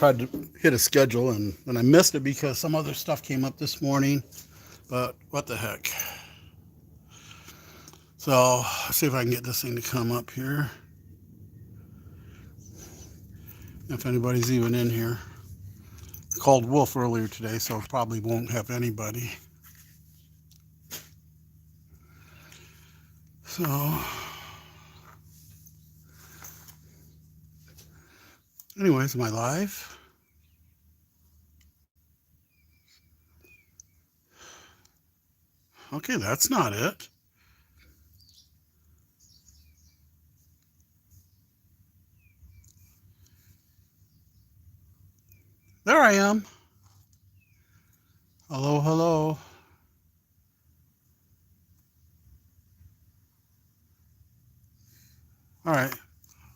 tried to hit a schedule and I missed it because some other stuff came up this morning. But what the heck? So let's see if I can get this thing to come up here. If anybody's even in here. I called Wolf earlier today, so probably won't have anybody. So anyways, am I live? Okay, that's not it. There I am. Hello, hello. All right.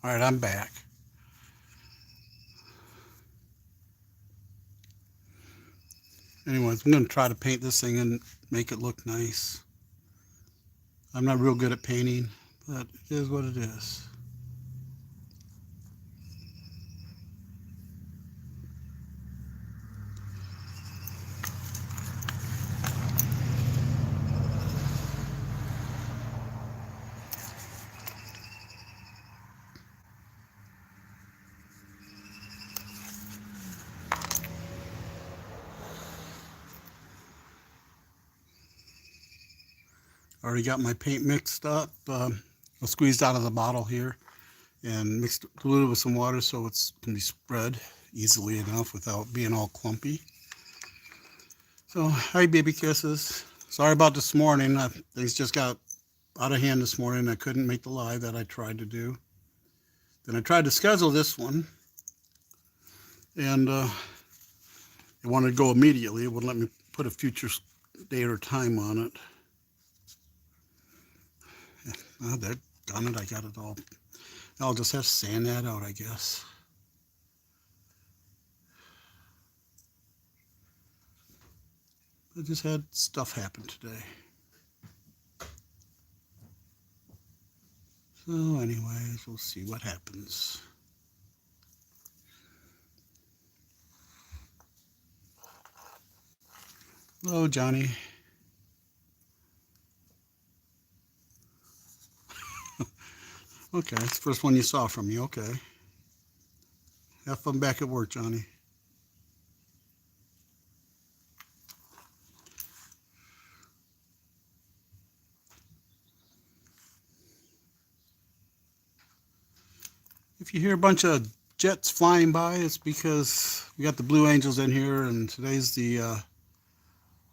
All right, I'm back. Anyways, I'm going to try to paint this thing and make it look nice. I'm not real good at painting, but it is what it is. Already got my paint mixed up. I squeezed out of the bottle here and diluted it with some water so it can be spread easily enough without being all clumpy. So, hi baby kisses. Sorry about this morning. Things just got out of hand this morning. I couldn't make the live that I tried to do. Then I tried to schedule this one, and it wanted to go immediately. It wouldn't let me put a future date or time on it. Oh, that done it. I got it all. I'll just have to sand that out, I guess. I just had stuff happen today. So anyways, we'll see what happens. Hello, Johnny. Okay, it's the first one you saw from me. Okay. Have fun back at work, Johnny. If you hear a bunch of jets flying by, it's because we got the Blue Angels in here, and today's the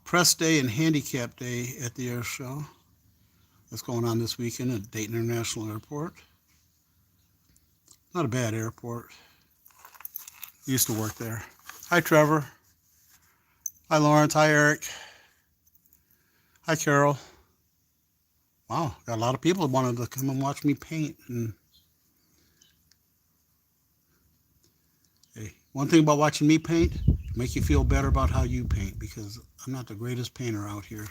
press day and handicap day at the air show. That's going on this weekend at Dayton International Airport. Not a bad airport. Used to work there. Hi, Trevor. Hi, Lawrence. Hi, Eric. Hi, Carol. Wow, got a lot of people that wanted to come and watch me paint. And hey, one thing about watching me paint, make you feel better about how you paint, because I'm not the greatest painter out here.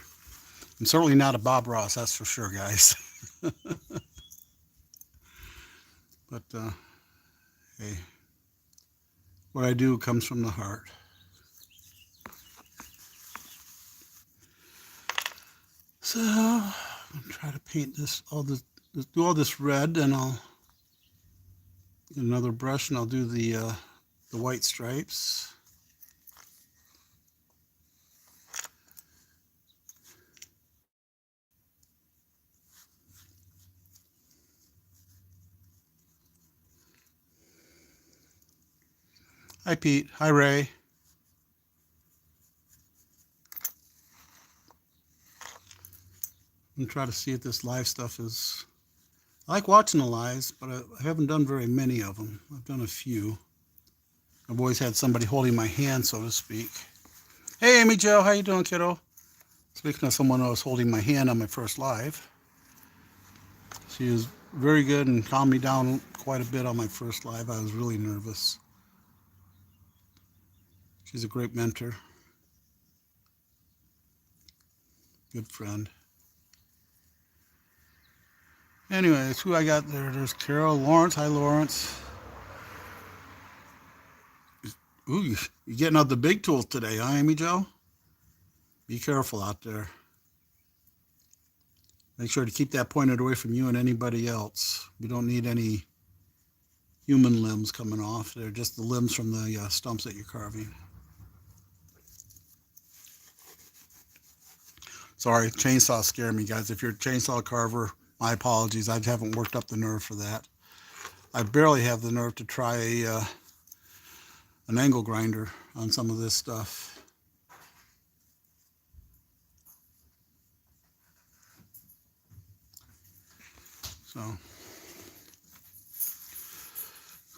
I'm certainly not a Bob Ross, that's for sure, guys. But hey, what I do comes from the heart. So I'm gonna try to paint do all this red, and I'll get another brush and I'll do the white stripes. Hi, Pete. Hi, Ray. I'm gonna try to see if this live stuff is. I like watching the lives, but I haven't done very many of them. I've done a few. I've always had somebody holding my hand, so to speak. Hey, Amy Jo, how you doing, kiddo? Speaking of someone who was holding my hand on my first live, she was very good and calmed me down quite a bit on my first live. I was really nervous. She's a great mentor, good friend. Anyways, who I got there? There's Carol, Lawrence. Hi, Lawrence. Ooh, you're getting out the big tools today, huh, Amy Jo? Be careful out there. Make sure to keep that pointed away from you and anybody else. We don't need any human limbs coming off. They're just the limbs from the stumps that you're carving. Sorry, chainsaws scare me, guys. If you're a chainsaw carver, my apologies. I haven't worked up the nerve for that. I barely have the nerve to try an angle grinder on some of this stuff. So,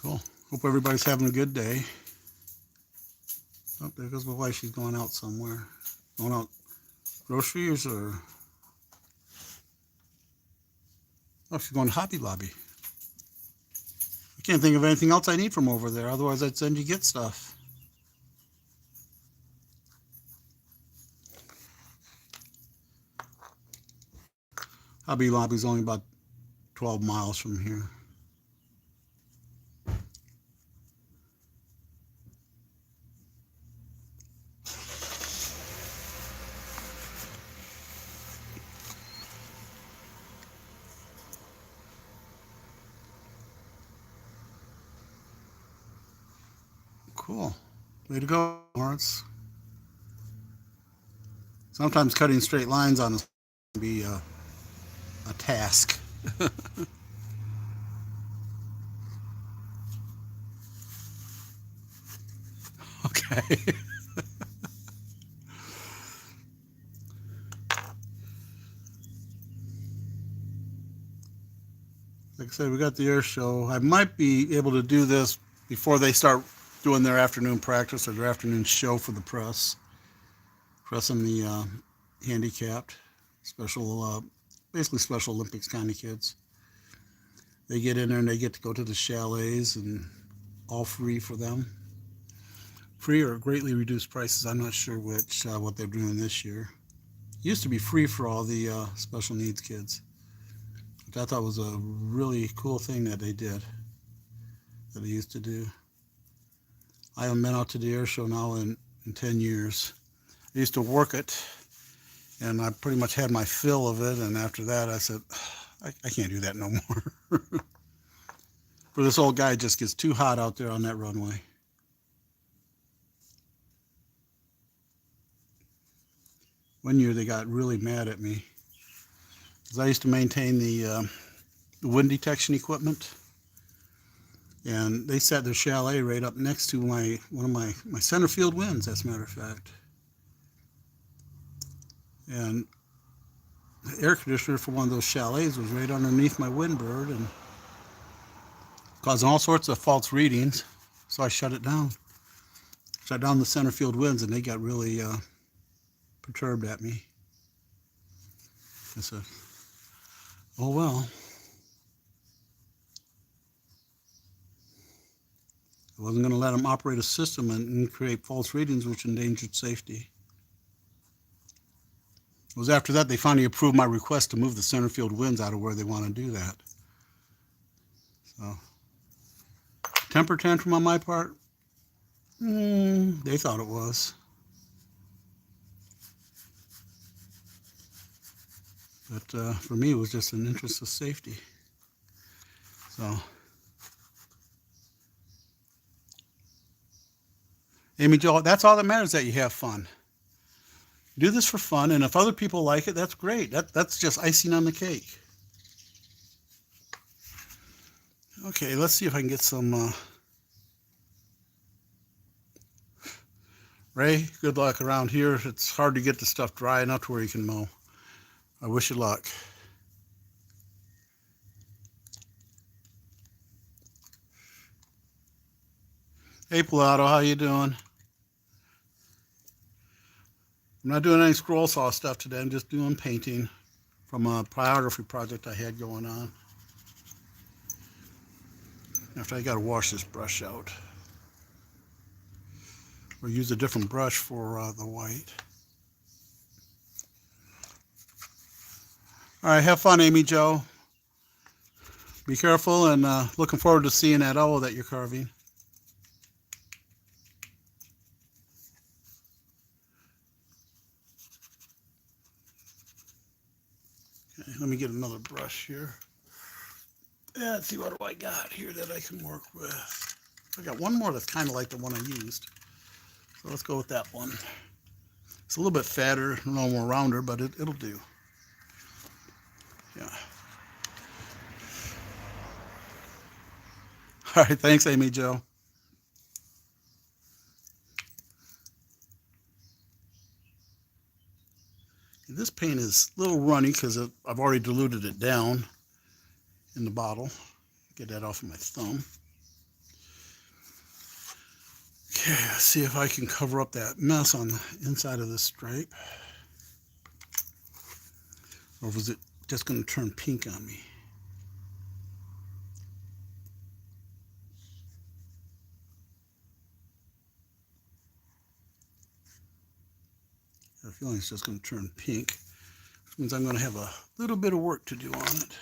cool. Hope everybody's having a good day. Oh, there goes my wife. She's going out somewhere. Going out groceries or... Oh, she's going to Hobby Lobby. I can't think of anything else I need from over there. Otherwise, I'd send you get stuff. Hobby Lobby's only about 12 miles from here. Cool. Way to go, Lawrence. Sometimes cutting straight lines on us can be a task. Okay. Like I said, we got the air show. I might be able to do this before they start doing their afternoon practice or their afternoon show for the press. Pressing the handicapped, special, basically Special Olympics kind of kids. They get in there and they get to go to the chalets and all free for them. Free or greatly reduced prices. I'm not sure which, what they're doing this year. It used to be free for all the special needs kids, which I thought was a really cool thing that they did, that they used to do. I haven't been out to the air show now in 10 years. I used to work it, and I pretty much had my fill of it, and after that I said, I can't do that no more. For this old guy, it just gets too hot out there on that runway. One year they got really mad at me because I used to maintain the wind detection equipment, and they set their chalet right up next to one of my center field winds, as a matter of fact. And the air conditioner for one of those chalets was right underneath my windbird and causing all sorts of false readings. So I shut it down. Shut down the center field winds, and they got really perturbed at me. I said, oh well. I wasn't going to let them operate a system and create false readings which endangered safety. It was after that they finally approved my request to move the center field winds out of where they want to do that. So, temper tantrum on my part? They thought it was. But for me, it was just an interest of safety. So, Amy Jo, that's all that matters, that you have fun. Do this for fun, and if other people like it, that's great. That's just icing on the cake. Okay, let's see if I can get some... Ray, good luck around here. It's hard to get the stuff dry enough to where you can mow. I wish you luck. Hey, Pilato, how you doing? I'm not doing any scroll saw stuff today. I'm just doing painting from a pyrography project I had going on. After I got to wash this brush out. Or use a different brush for the white. All right, have fun, Amy Jo. Be careful, and looking forward to seeing that owl that you're carving. Okay, let me get another brush here. Yeah, let's see, what do I got here that I can work with? I got one more that's kind of like the one I used. So let's go with that one. It's a little bit fatter, a little more rounder, but it'll do. Yeah. All right, thanks, Amy Jo. This paint is a little runny because I've already diluted it down in the bottle. Get that off of my thumb. Okay, let's see if I can cover up that mess on the inside of this stripe. Or was it just going to turn pink on me? I have a feeling it's just going to turn pink, which means I'm going to have a little bit of work to do on it.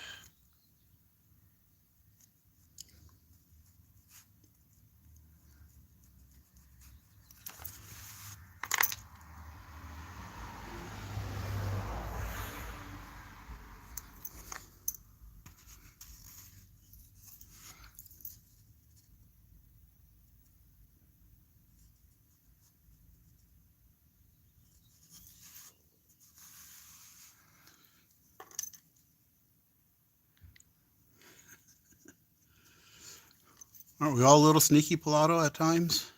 Aren't we all a little sneaky, Pilato, at times?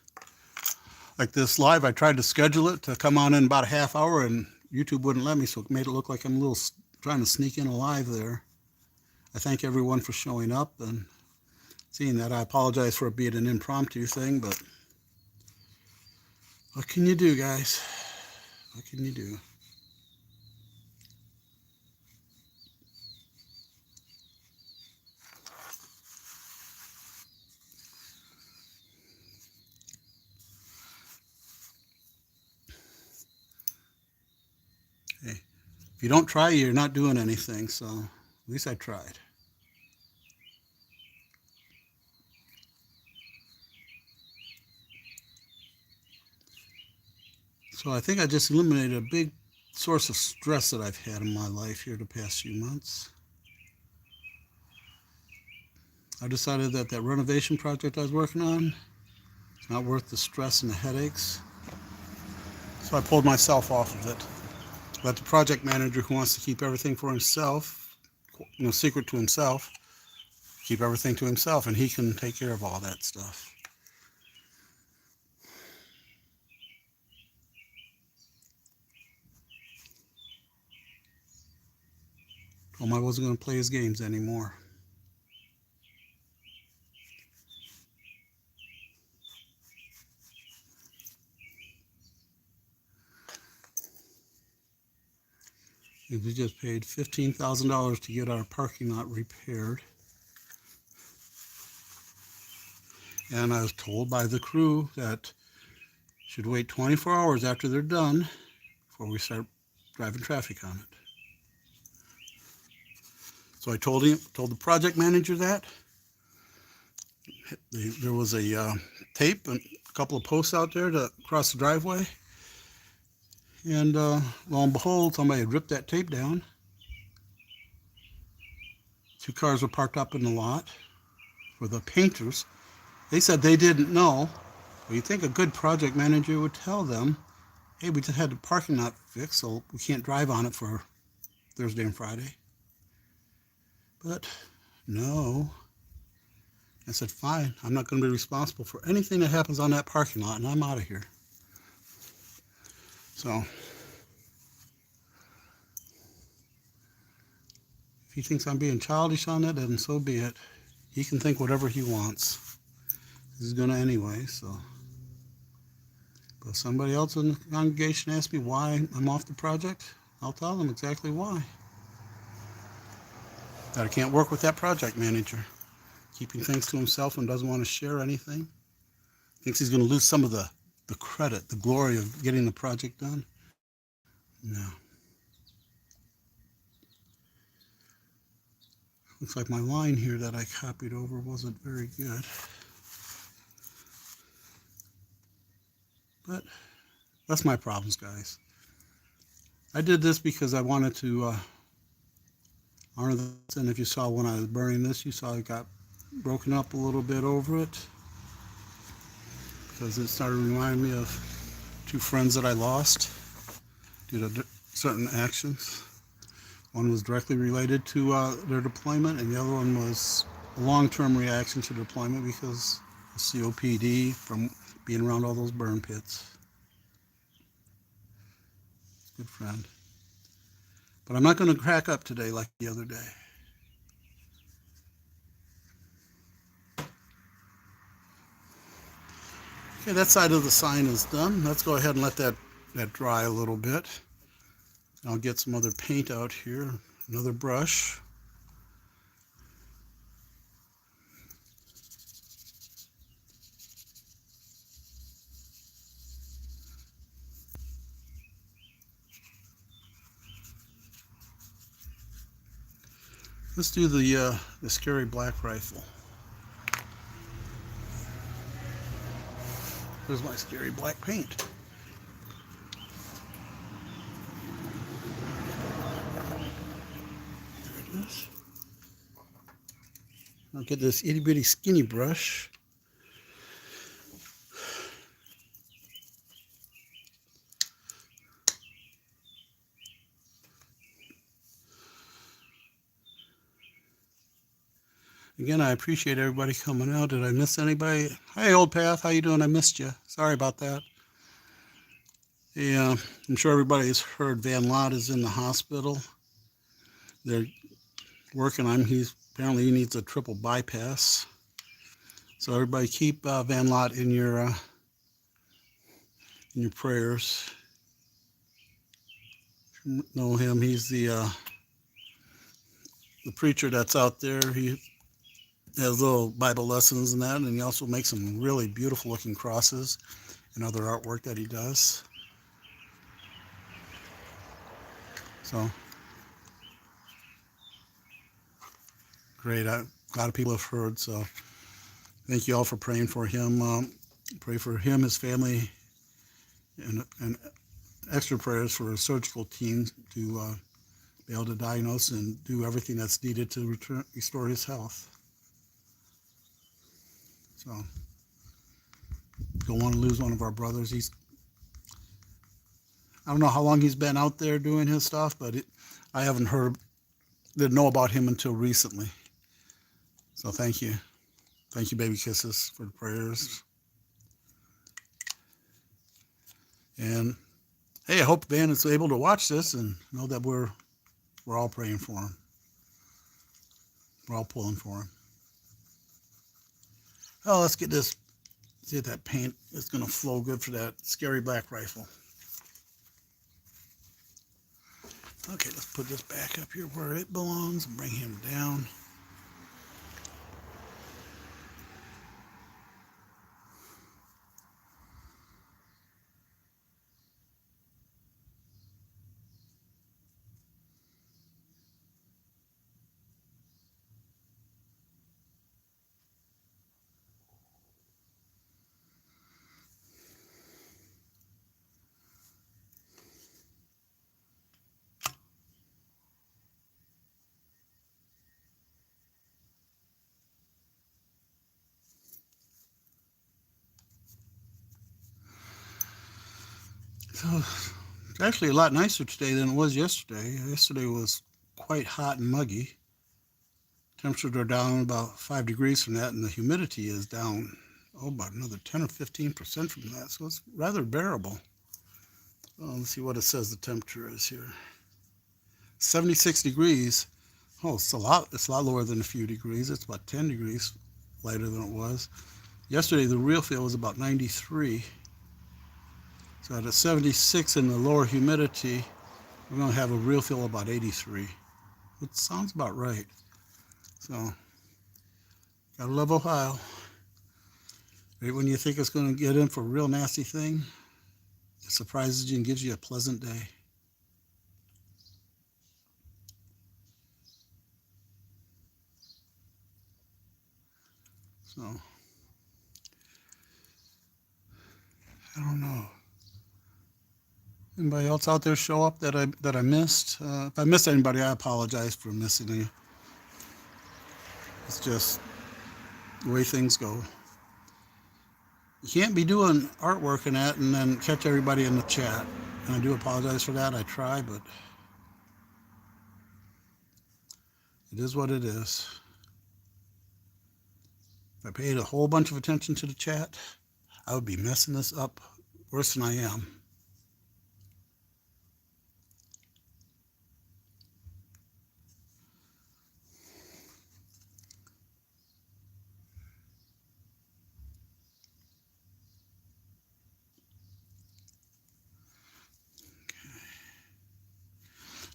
Like this live, I tried to schedule it to come on in about a half hour, and YouTube wouldn't let me, so it made it look like I'm a little trying to sneak in a live there. I thank everyone for showing up, and seeing that, I apologize for it being an impromptu thing, but what can you do, guys? What can you do? Hey, if you don't try, you're not doing anything, so at least I tried. So I think I just eliminated a big source of stress that I've had in my life here the past few months. I decided that that renovation project I was working on is not worth the stress and the headaches. So I pulled myself off of it. Let the project manager, who wants to keep everything for himself, secret to himself, keep everything to himself, and he can take care of all that stuff. Told him I wasn't going to play his games anymore. We just paid $15,000 to get our parking lot repaired. And I was told by the crew that should wait 24 hours after they're done before we start driving traffic on it. So I told the project manager that. There was a tape and a couple of posts out there to cross the driveway. And lo and behold, somebody had ripped that tape down. 2 cars were parked up in the lot for the painters. They said they didn't know. Well, you'd think a good project manager would tell them, hey, we just had the parking lot fixed, so we can't drive on it for Thursday and Friday. But no. I said, fine, I'm not going to be responsible for anything that happens on that parking lot, and I'm out of here. So if he thinks I'm being childish on that, then so be it. He can think whatever he wants. He's going to anyway, so. But if somebody else in the congregation asks me why I'm off the project, I'll tell them exactly why. That I can't work with that project manager. Keeping things to himself and doesn't want to share anything. Thinks he's going to lose some of the credit, the glory of getting the project done. No. Looks like my line here that I copied over wasn't very good. But that's my problems, guys. I did this because I wanted to And if you saw when I was burning this, you saw it got broken up a little bit over it because it started reminding me of two friends that I lost due to certain actions. One was directly related to their deployment, and the other one was a long-term reaction to deployment because of COPD from being around all those burn pits. Good friend. But I'm not going to crack up today like the other day. Okay, that side of the sign is done. Let's go ahead and let that dry a little bit. I'll get some other paint out here. Another brush. Let's do the scary black rifle. Here's my scary black paint. There it is. I'll get this itty bitty skinny brush. Again, I appreciate everybody coming out. Did I miss anybody? Hi, Old Path. How you doing? I missed you. Sorry about that. Yeah, I'm sure everybody's heard Van Lott is in the hospital. They're working on him. Apparently he needs a triple bypass. So everybody keep Van Lott in your prayers. You know him. He's the preacher that's out there. He has little Bible lessons and that, and he also makes some really beautiful looking crosses and other artwork that he does. So great. A lot of people have heard. So thank you all for praying for him. Pray for him, his family, and extra prayers for a surgical team to be able to diagnose and do everything that's needed to restore his health. So don't want to lose one of our brothers. I don't know how long he's been out there doing his stuff, but I haven't didn't know about him until recently. So thank you. Thank you, baby kisses, for the prayers. And hey, I hope Van is able to watch this and know that we're all praying for him. We're all pulling for him. Oh, let's get this. See if that paint is going to flow good for that scary black rifle. Okay, let's put this back up here where it belongs and bring him down. So it's actually a lot nicer today than it was yesterday. Yesterday was quite hot and muggy. Temperatures are down about 5 degrees from that, and the humidity is down, about another 10 or 15% from that. So it's rather bearable. Let's see what it says the temperature is here. 76 degrees. Oh, it's a lot lower than a few degrees. It's about 10 degrees lighter than it was. Yesterday, the real feel was about 93. So at a 76 in the lower humidity, we're going to have a real feel about 83, which sounds about right. So, gotta love Ohio. Right when you think it's going to get in for a real nasty thing, it surprises you and gives you a pleasant day. So, I don't know. Anybody else out there show up that I missed? If I missed anybody, I apologize for missing you. It's just the way things go. You can't be doing artwork and that and then catch everybody in the chat. And I do apologize for that. I try, but it is what it is. If I paid a whole bunch of attention to the chat, I would be messing this up worse than I am.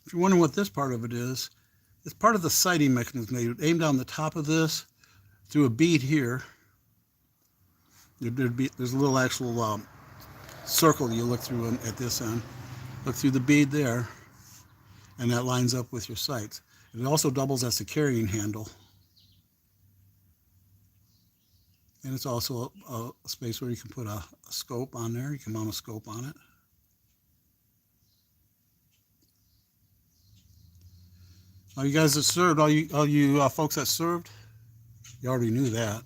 If you're wondering what this part of it is, it's part of the sighting mechanism. They aim down the top of this through a bead here. There's a little actual circle you look through at this end. Look through the bead there, and that lines up with your sights. It also doubles as a carrying handle. And it's also a space where you can put a scope on there. You can mount a scope on it. All you guys that served, all you folks that served, you already knew that.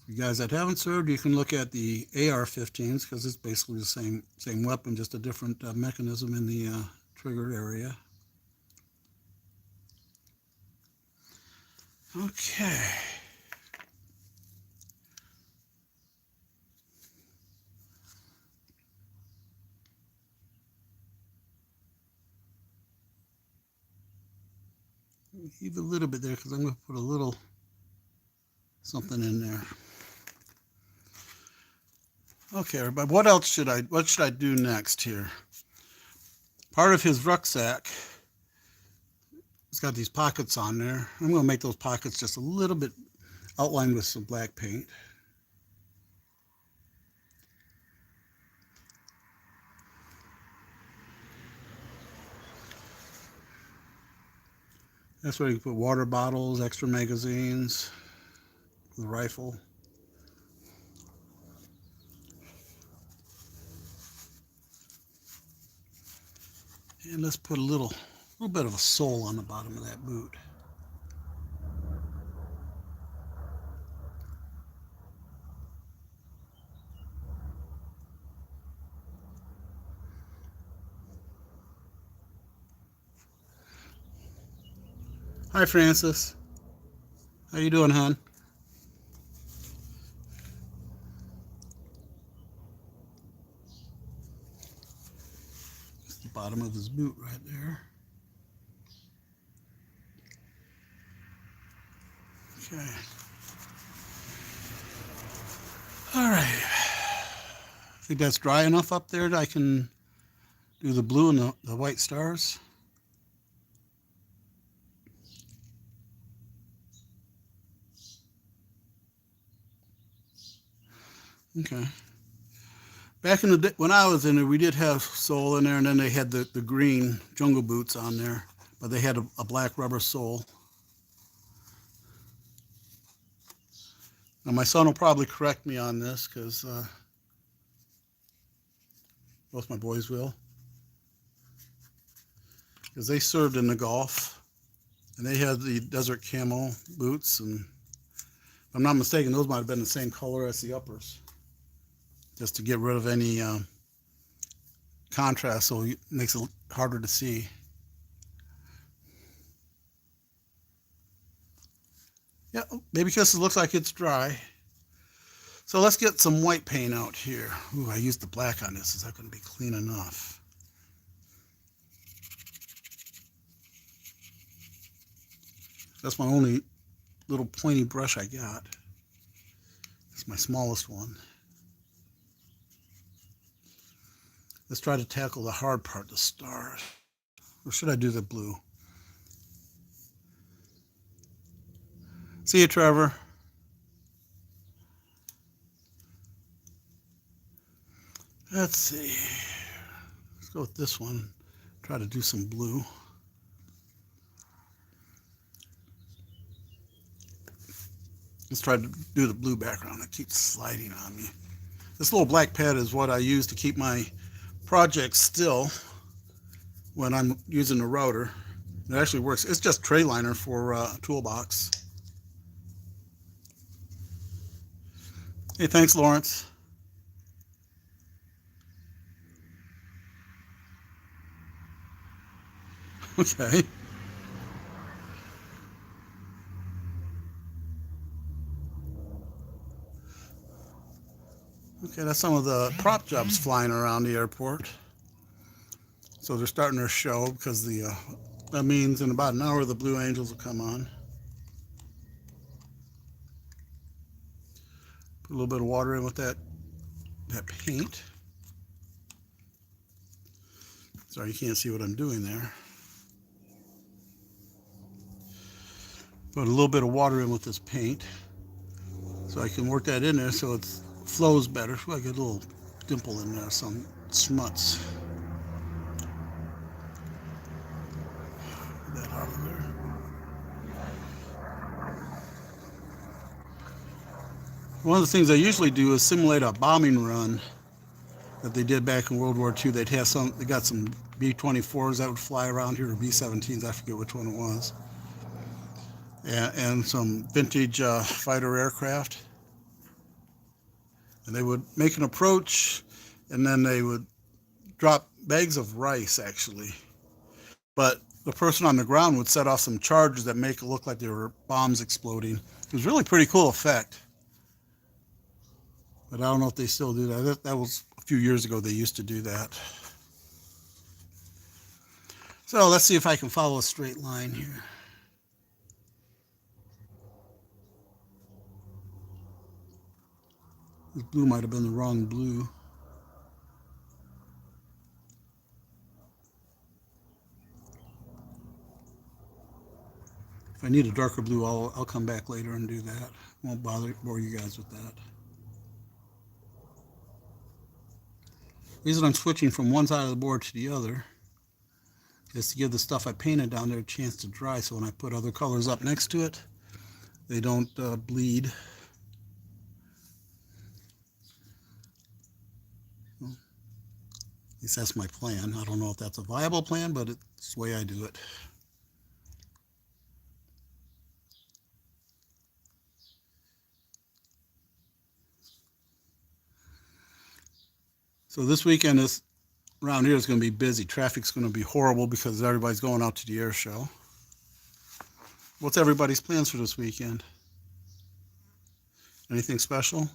You guys that haven't served, you can look at the AR-15s because it's basically the same weapon, just a different mechanism in the trigger area. Okay. Leave a little bit there because I'm going to put a little something in there. Okay, everybody, what should I do next here? Part of his rucksack, it's got these pockets on there. I'm going to make those pockets just a little bit outlined with some black paint. That's where you can put water bottles, extra magazines, the rifle. And let's put a little bit of a sole on the bottom of that boot. Hi, Francis. How you doing, hon? That's the bottom of his boot right there. Okay. All right. I think that's dry enough up there that I can do the blue and the white stars. Okay. Back in the day, when I was in there, we did have sole in there, and then they had the green jungle boots on there, but they had a black rubber sole. Now, my son will probably correct me on this because both my boys will. Because they served in the Gulf, and they had the desert camo boots, and if I'm not mistaken, those might have been the same color as the uppers, just to get rid of any contrast, so it makes it harder to see. Yeah, maybe because it looks like it's dry. So let's get some white paint out here. Ooh, I used the black on this. Is that going to be clean enough? That's my only little pointy brush I got. It's my smallest one. Let's try to tackle the hard part, the stars. Or should I do the blue? See you, Trevor. Let's see. Let's go with this one. Try to do some blue. Let's try to do the blue background. It keeps sliding on me. This little black pad is what I use to keep my project still when I'm using the router. It actually works. It's just tray liner for a toolbox. Hey, thanks, Lawrence. Okay. Okay, that's some of the prop jobs flying around the airport. So they're starting their show because that means in about an hour the Blue Angels will come on. Put a little bit of water in with that paint. Sorry, you can't see what I'm doing there. Put a little bit of water in with this paint so I can work that in there so it flows better. So I get a little dimple in there, some smuts. Get that out of there. One of the things I usually do is simulate a bombing run that they did back in World War II. They got some B-24s that would fly around here, or B-17s, I forget which one it was, and some vintage fighter aircraft. And they would make an approach, and then they would drop bags of rice, actually. But the person on the ground would set off some charges that make it look like there were bombs exploding. It was really a pretty cool effect. But I don't know if they still do that. That was a few years ago they used to do that. So let's see if I can follow a straight line here. This blue might have been the wrong blue. If I need a darker blue, I'll come back later and do that. Won't bore you guys with that. The reason I'm switching from one side of the board to the other is to give the stuff I painted down there a chance to dry, so when I put other colors up next to it, they don't bleed. Well, at least that's my plan. I don't know if that's a viable plan, but it's the way I do it. So this weekend around here is going to be busy. Traffic's going to be horrible because everybody's going out to the air show. What's everybody's plans for this weekend? Anything special?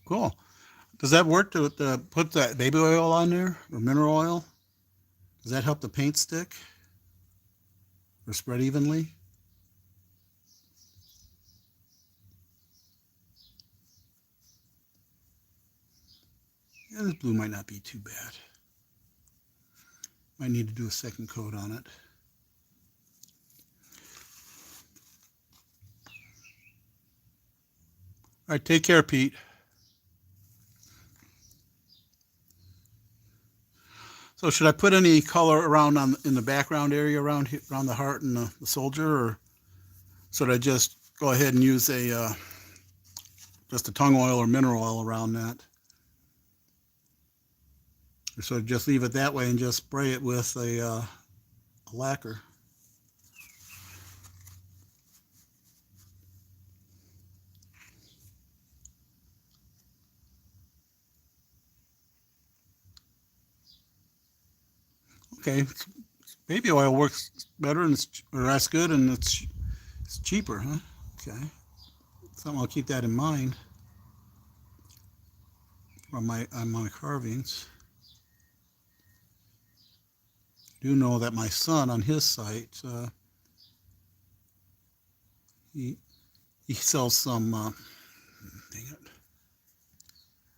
Cool. Does that work to put that baby oil on there or mineral oil? Does that help the paint stick or spread evenly? Yeah, this blue might not be too bad. Might need to do a second coat on it. All right, take care, Pete. So should I put any color around in the background area around the heart and the soldier, or should I just go ahead and use just a tung oil or mineral oil around that? Or should I just leave it that way and just spray it with a lacquer? Okay, baby oil works better and or that's good, and it's cheaper, huh? Okay, something I'll keep that in mind on my carvings. I do know that my son on his site, he sells some dang it,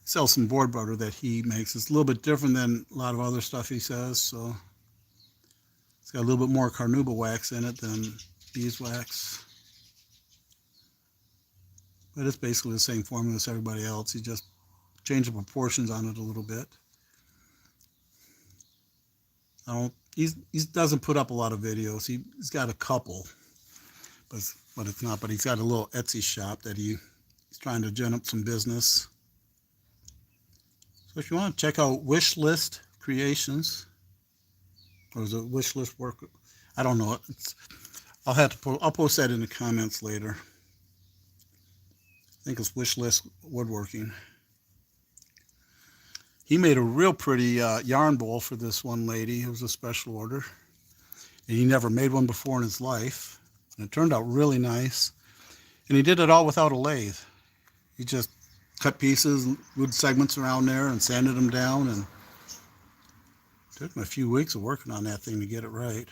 he sells some board butter that he makes. It's a little bit different than a lot of other stuff he says, so it's got a little bit more carnauba wax in it than beeswax. But it's basically the same formula as everybody else. He just changed the proportions on it a little bit. He doesn't put up a lot of videos. He's got a couple, but it's not. But he's got a little Etsy shop that he's trying to gen up some business. So if you want to check out List Creations, or is it List Work? I don't know. I'll post that in the comments later. I think it's List Woodworking. He made a real pretty yarn bowl for this one lady. It was a special order. And he never made one before in his life. And it turned out really nice. And he did it all without a lathe. He just cut pieces, glued segments around there, and sanded them down. And it took him a few weeks of working on that thing to get it right.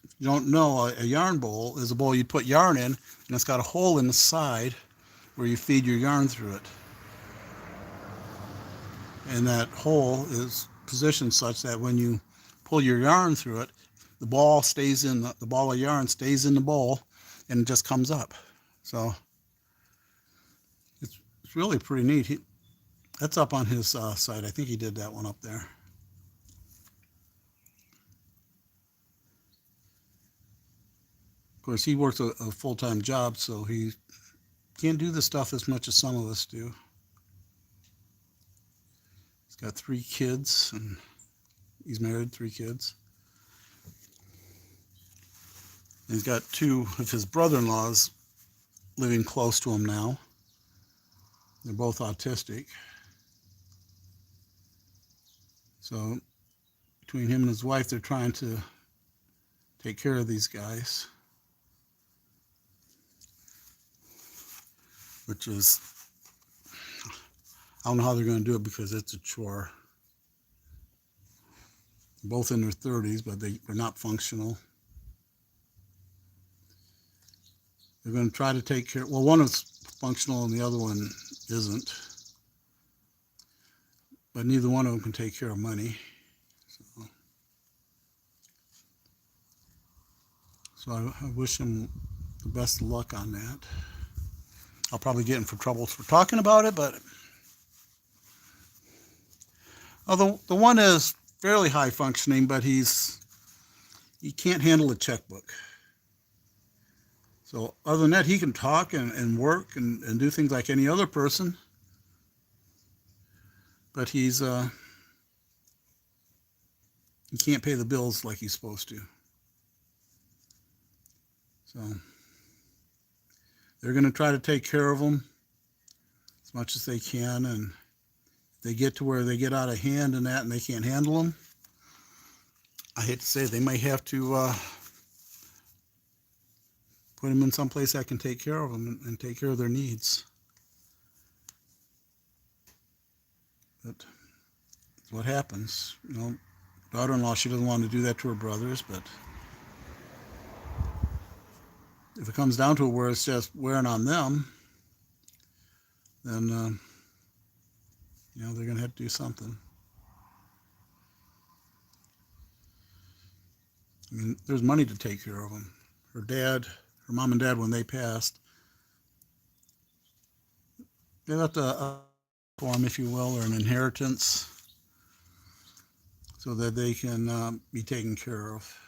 If you don't know, a yarn bowl is a bowl you put yarn in, and it's got a hole in the side where you feed your yarn through it. And that hole is positioned such that when you pull your yarn through it, the ball of yarn stays in the bowl, and it just comes up. So it's really pretty neat. That's up on his site. I think he did that one up there. Of course, he works a full-time job, so he can't do this stuff as much as some of us do. He's got 3 kids, and he's married, 3 kids. And he's got 2 of his brother-in-laws living close to him now. They're both autistic. So between him and his wife, they're trying to take care of these guys, which is, I don't know how they're going to do it because it's a chore. Both in their 30s, but they're not functional. They're going to try to take care, well, one is functional and the other one isn't. But neither one of them can take care of money. So I wish him the best of luck on that. I'll probably get in for trouble for talking about it, but although the one is fairly high functioning, but he can't handle a checkbook. So other than that, he can talk and work and do things like any other person. But he can't pay the bills like he's supposed to. So they're going to try to take care of him as much as they can, and if they get to where they get out of hand and that and they can't handle them, I hate to say it, they may have to put them in some place that can take care of them and take care of their needs. But that's what happens. You know, daughter-in-law, she doesn't want to do that to her brothers, but if it comes down to it where it's just wearing on them, then you know, they're going to have to do something. I mean, there's money to take care of them. Her mom and dad, when they passed, they left a form, if you will, or an inheritance, so that they can be taken care of,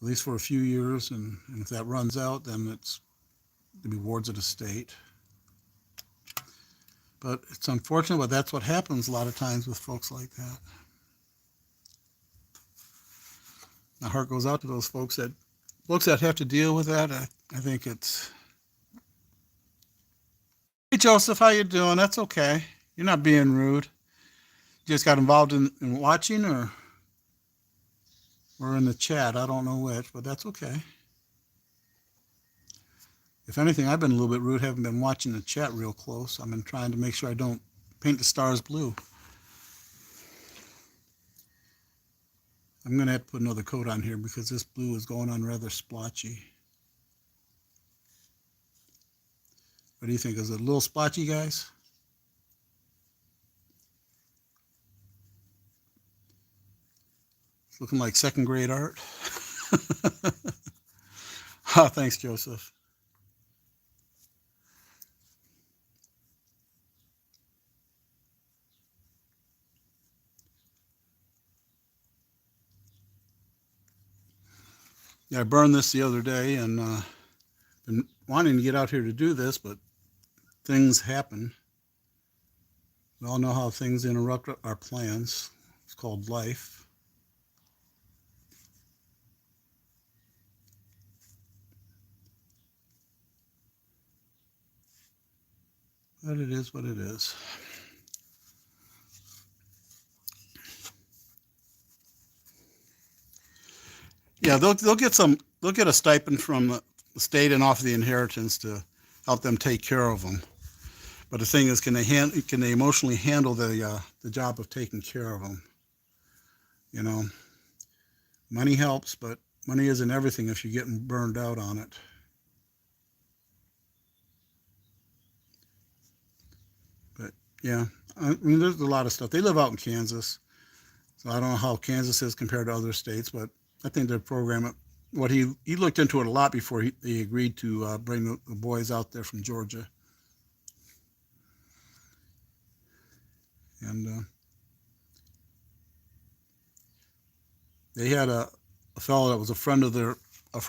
at least for a few years, and if that runs out, then it's to be wards of the state. But it's unfortunate, but that's what happens a lot of times with folks like that. My heart goes out to those folks that have to deal with that. I think it's, hey Joseph, how you doing? That's okay. You're not being rude. You just got involved in watching or in the chat. I don't know which, but that's okay. If anything, I've been a little bit rude. Haven't been watching the chat real close. I've been trying to make sure I don't paint the stars blue. I'm going to have to put another coat on here because this blue is going on rather splotchy. What do you think? Is it a little splotchy, guys? It's looking like second grade art. Oh, thanks, Joseph. Yeah, I burned this the other day and been wanting to get out here to do this, but things happen. We all know how things interrupt our plans. It's called life. But it is what it is. Yeah, they'll get some. They'll get a stipend from the state and off the inheritance to help them take care of them. But the thing is, can they emotionally handle the job of taking care of them? You know, money helps, but money isn't everything if you're getting burned out on it. But yeah, I mean, there's a lot of stuff. They live out in Kansas, so I don't know how Kansas is compared to other states, but I think their program, what he looked into it a lot before he agreed to bring the boys out there from Georgia, and they had a fellow that was a friend of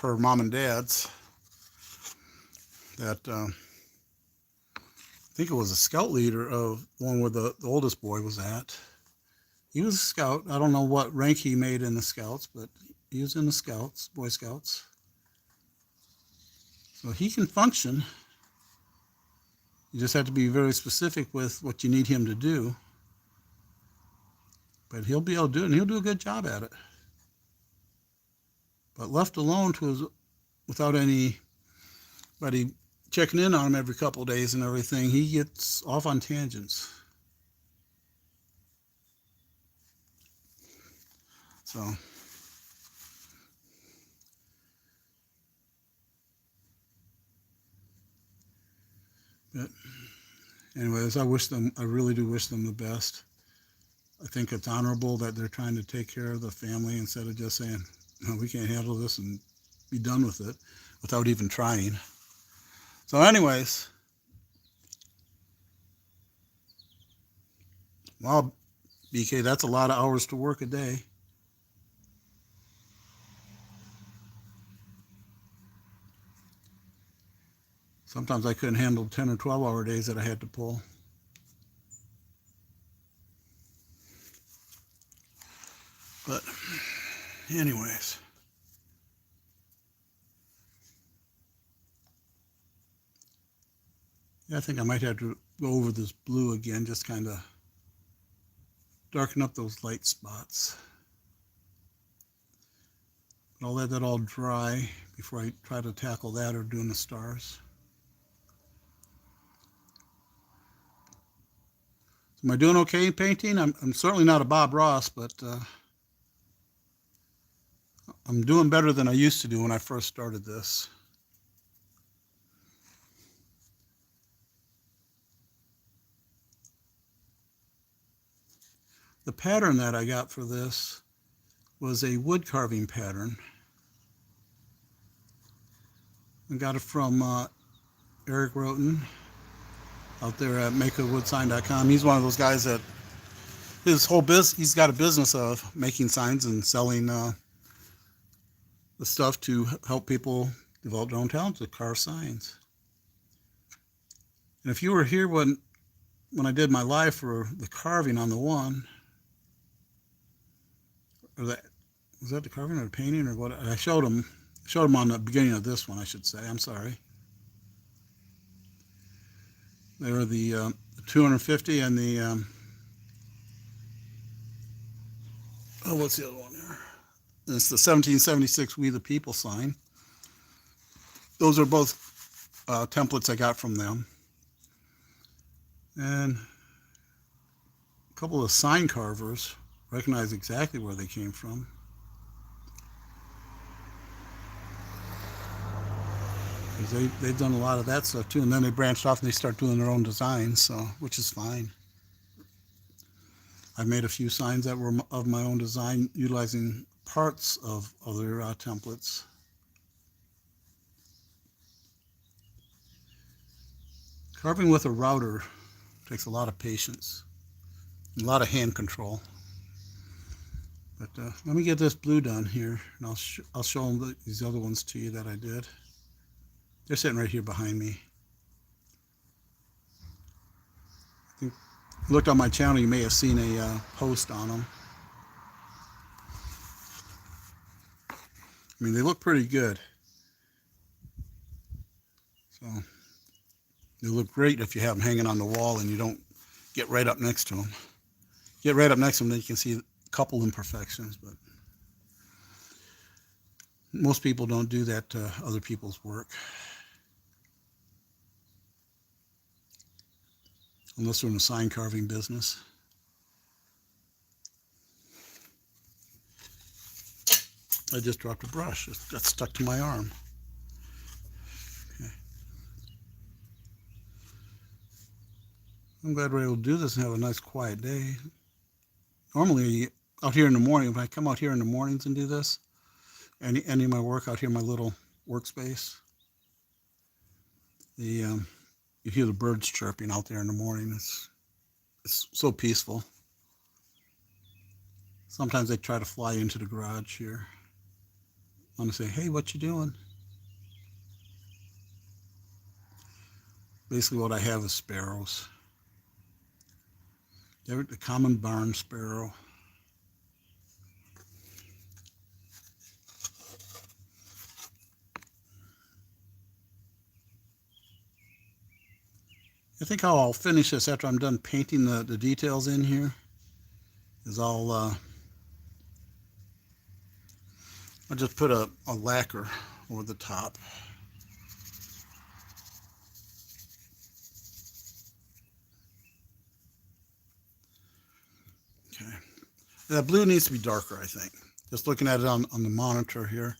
her mom and dad's that I think it was a scout leader of the one where the oldest boy was at. He was a scout. I don't know what rank he made in the scouts, but he was in the scouts, Boy Scouts. So he can function. You just have to be very specific with what you need him to do. But he'll be able to do it, and he'll do a good job at it. But left alone without anybody checking in on him every couple of days and everything, he gets off on tangents. So, but anyways, I really do wish them the best. I think it's honorable that they're trying to take care of the family instead of just saying, no, we can't handle this and be done with it without even trying. So anyways, well, BK, that's a lot of hours to work a day. Sometimes I couldn't handle 10 or 12-hour days that I had to pull. But anyways, yeah, I think I might have to go over this blue again, just kind of darken up those light spots. But I'll let that all dry before I try to tackle that or doing the stars. Am I doing okay in painting? I'm certainly not a Bob Ross, but I'm doing better than I used to do when I first started this. The pattern that I got for this was a wood carving pattern. I got it from Eric Roten out there at makeawoodsign.com. He's one of those guys that he's got a business of making signs and selling the stuff to help people develop their own talent to carve signs. And if you were here when I did my live for the carving on the one, or that was that the carving or the painting or what? I showed him on the beginning of this one, I should say. I'm sorry. They were the 250 and the what's the other one there? It's the 1776 We the People sign. Those are both templates I got from them. And a couple of sign carvers recognize exactly where they came from. Because they've done a lot of that stuff too, and then they branched off and they start doing their own designs, so which is fine. I've made a few signs that were of my own design, utilizing parts of other templates. Carving with a router takes a lot of patience, a lot of hand control. But let me get this blue done here, and I'll show them these other ones to you that I did. They're sitting right here behind me. I think if you looked on my channel, you may have seen a post on them. I mean, they look pretty good. So they look great if you have them hanging on the wall and you don't get right up next to them. Get right up next to them, then you can see a couple imperfections, but most people don't do that to other people's work. Unless they're in the sign carving business. I just dropped a brush. It got stuck to my arm. Okay. I'm glad we're able to do this and have a nice quiet day. Normally, out here in the morning, if I come out here in the mornings and do this, any of my work out here in my little workspace, you hear the birds chirping out there in the morning. It's so peaceful. Sometimes they try to fly into the garage here. I want to say, hey, what you doing? Basically what I have is sparrows. The common barn sparrow. I think how I'll finish this after I'm done painting the details in here is I'll just put a lacquer over the top. Okay. That blue needs to be darker, I think. Just looking at it on the monitor here,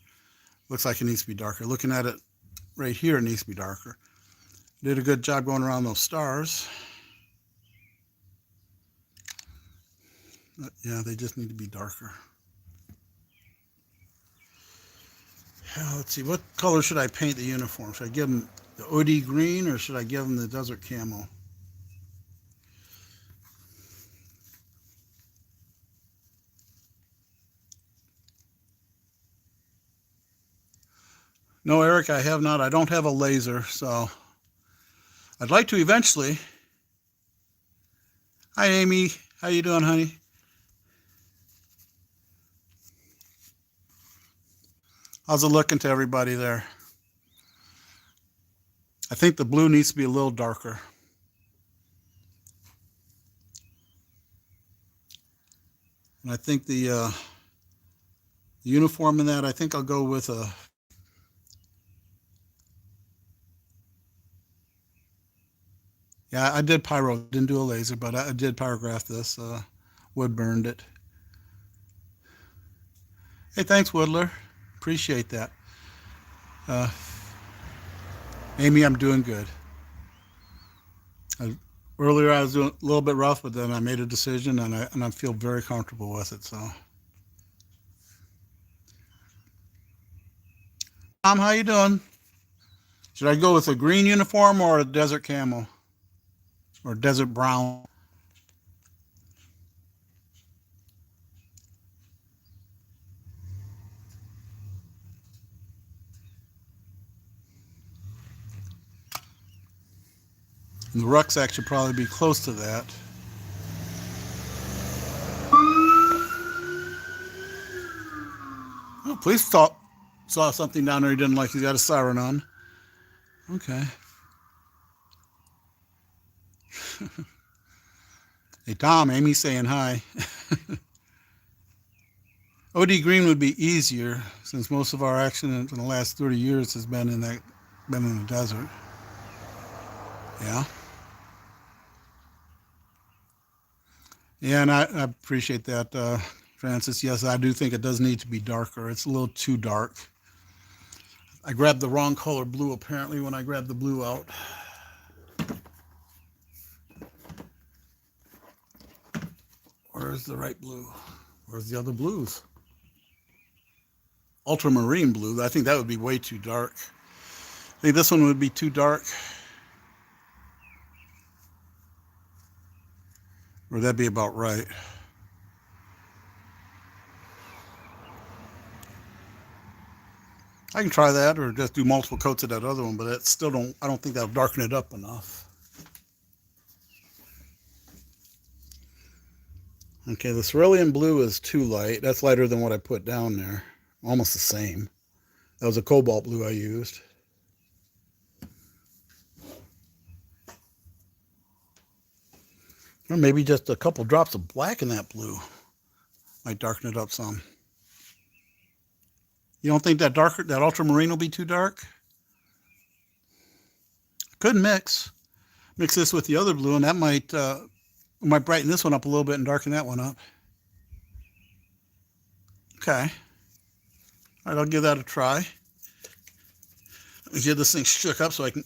looks like it needs to be darker. Looking at it right here, it needs to be darker. Did a good job going around those stars. But yeah, they just need to be darker. Let's see, what color should I paint the uniform? Should I give them the OD green or should I give them the desert camo? No, Eric, I have not. I don't have a laser, so I'd like to eventually. Hi, Amy. How you doing, honey? How's it looking to everybody there? I think the blue needs to be a little darker. And I think the uniform in that, I think I'll go with a... Yeah, I did pyro, didn't do a laser, but I did pyrograph this, wood burned it. Hey, thanks, Woodler. Appreciate that. Amy, I'm doing good. Earlier I was doing a little bit rough, but then I made a decision and I feel very comfortable with it, so. Tom, how you doing? Should I go with a green uniform or a desert camo? Or desert brown? And the rucksack should probably be close to that. Oh, police saw something down there he didn't like. He's got a siren on. Okay. Hey, Tom, Amy's saying hi. OD green would be easier since most of our action in the last 30 years has been in the desert. Yeah. Yeah, and I appreciate that, Francis. Yes, I do think it does need to be darker. It's a little too dark. I grabbed the wrong color blue, apparently, when I grabbed the blue out. Where's the right blue? Where's the other blues? Ultramarine blue. I think that would be way too dark. I think this one would be too dark. Or that'd be about right. I can try that or just do multiple coats of that other one, but it still I don't think that'll darken it up enough. Okay, the cerulean blue is too light. That's lighter than what I put down there. Almost the same. That was a cobalt blue I used. Or maybe just a couple drops of black in that blue might darken it up some. You don't think that ultramarine will be too dark? Could mix this with the other blue, and that might brighten this one up a little bit and darken that one up. Okay. All right, I'll give that a try. Let me get this thing shook up so I can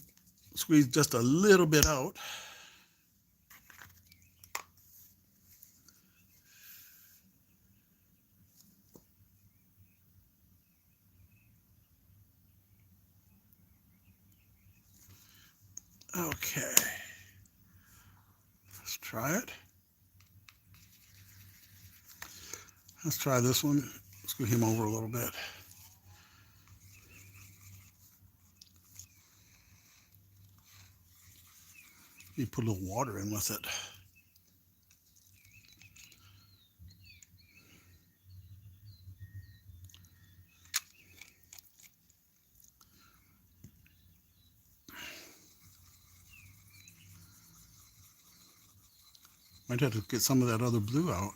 squeeze just a little bit out. Okay. Let's try it. Let's try this one. Screw him over a little bit. You put a little water in with it. Might have to get some of that other blue out.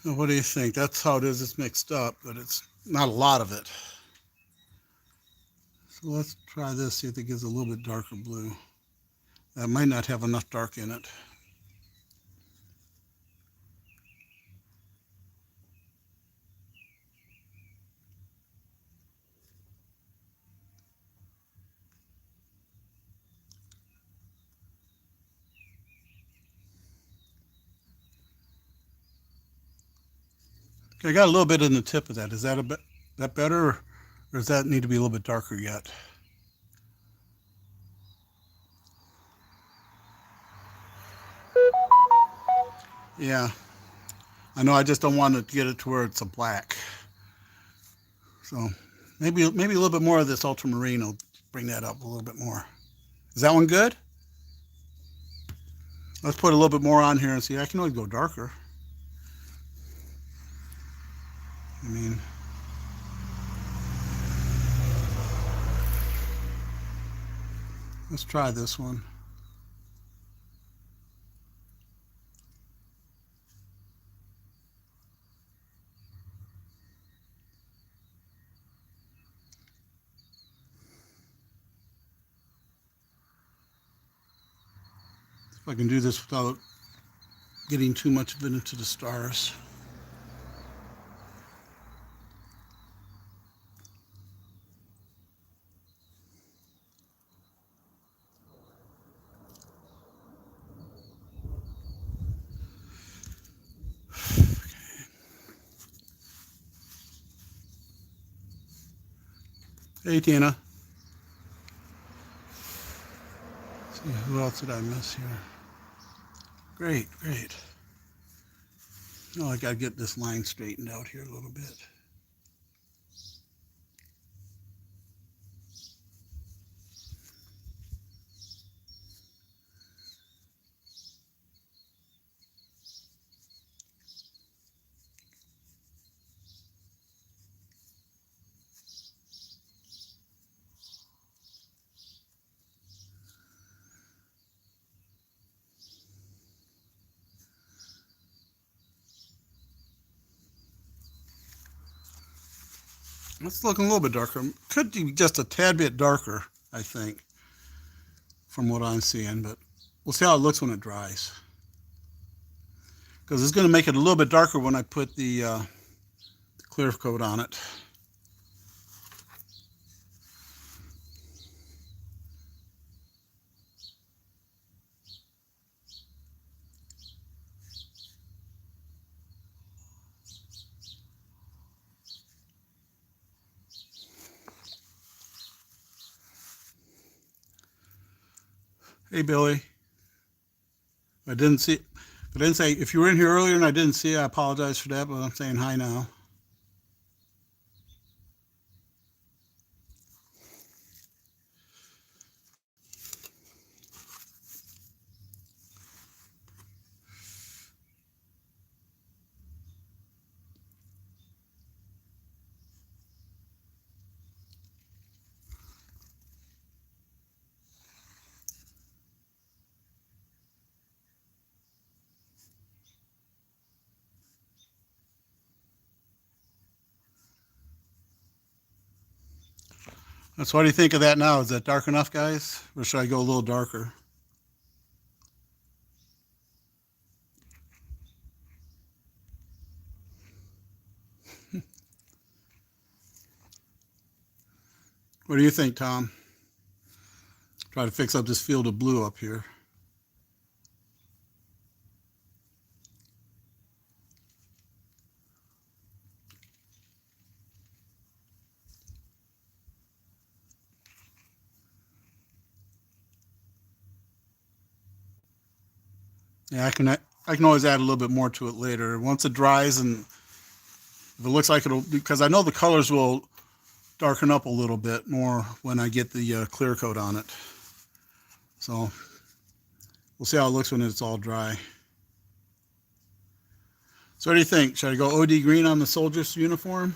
Now, what do you think? That's how it is. It's mixed up, but it's not a lot of it. So let's try this, see if it gives a little bit darker blue. That might not have enough dark in it. Okay, I got a little bit in the tip of that. Is that that better, or does that need to be a little bit darker yet? Yeah, I know. I just don't want to get it to where it's a black. So maybe a little bit more of this ultramarine will bring that up a little bit more. Is that one good? Let's put a little bit more on here and see. I can always go darker. I mean, let's try this one. If I can do this without getting too much of it into the stars. Hey, Tina. Let's see, who else did I miss here? Great, great. Oh, I got to get this line straightened out here a little bit. It's looking a little bit darker. Could be just a tad bit darker, I think, from what I'm seeing, but we'll see how it looks when it dries. Because it's going to make it a little bit darker when I put the clear coat on it. Hey, Billy. I didn't see. But I didn't say, if you were in here earlier and I didn't see you, I apologize for that, but I'm saying hi now. So what do you think of that now? Is that dark enough, guys? Or should I go a little darker? What do you think, Tom? Try to fix up this field of blue up here. Yeah, I can always add a little bit more to it later. Once it dries and if it looks like it'll, because I know the colors will darken up a little bit more when I get the clear coat on it. So we'll see how it looks when it's all dry. So what do you think? Should I go OD green on the soldier's uniform?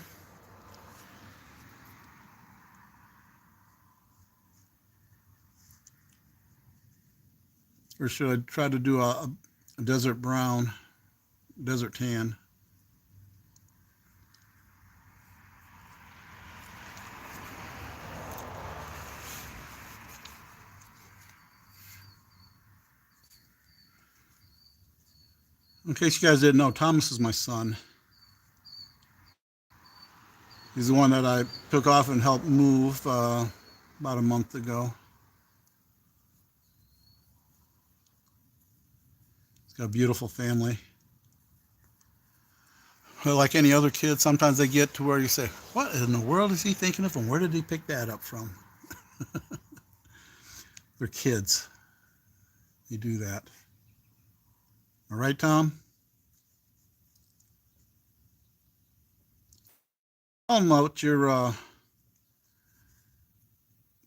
Or should I try to do a desert brown, desert tan? In case you guys didn't know, Thomas is my son. He's the one that I took off and helped move about a month ago. He's got a beautiful family. Well, like any other kid, sometimes they get to where you say, what in the world is he thinking of and where did he pick that up from? They're kids. You do that. All right, Tom? Tell them about your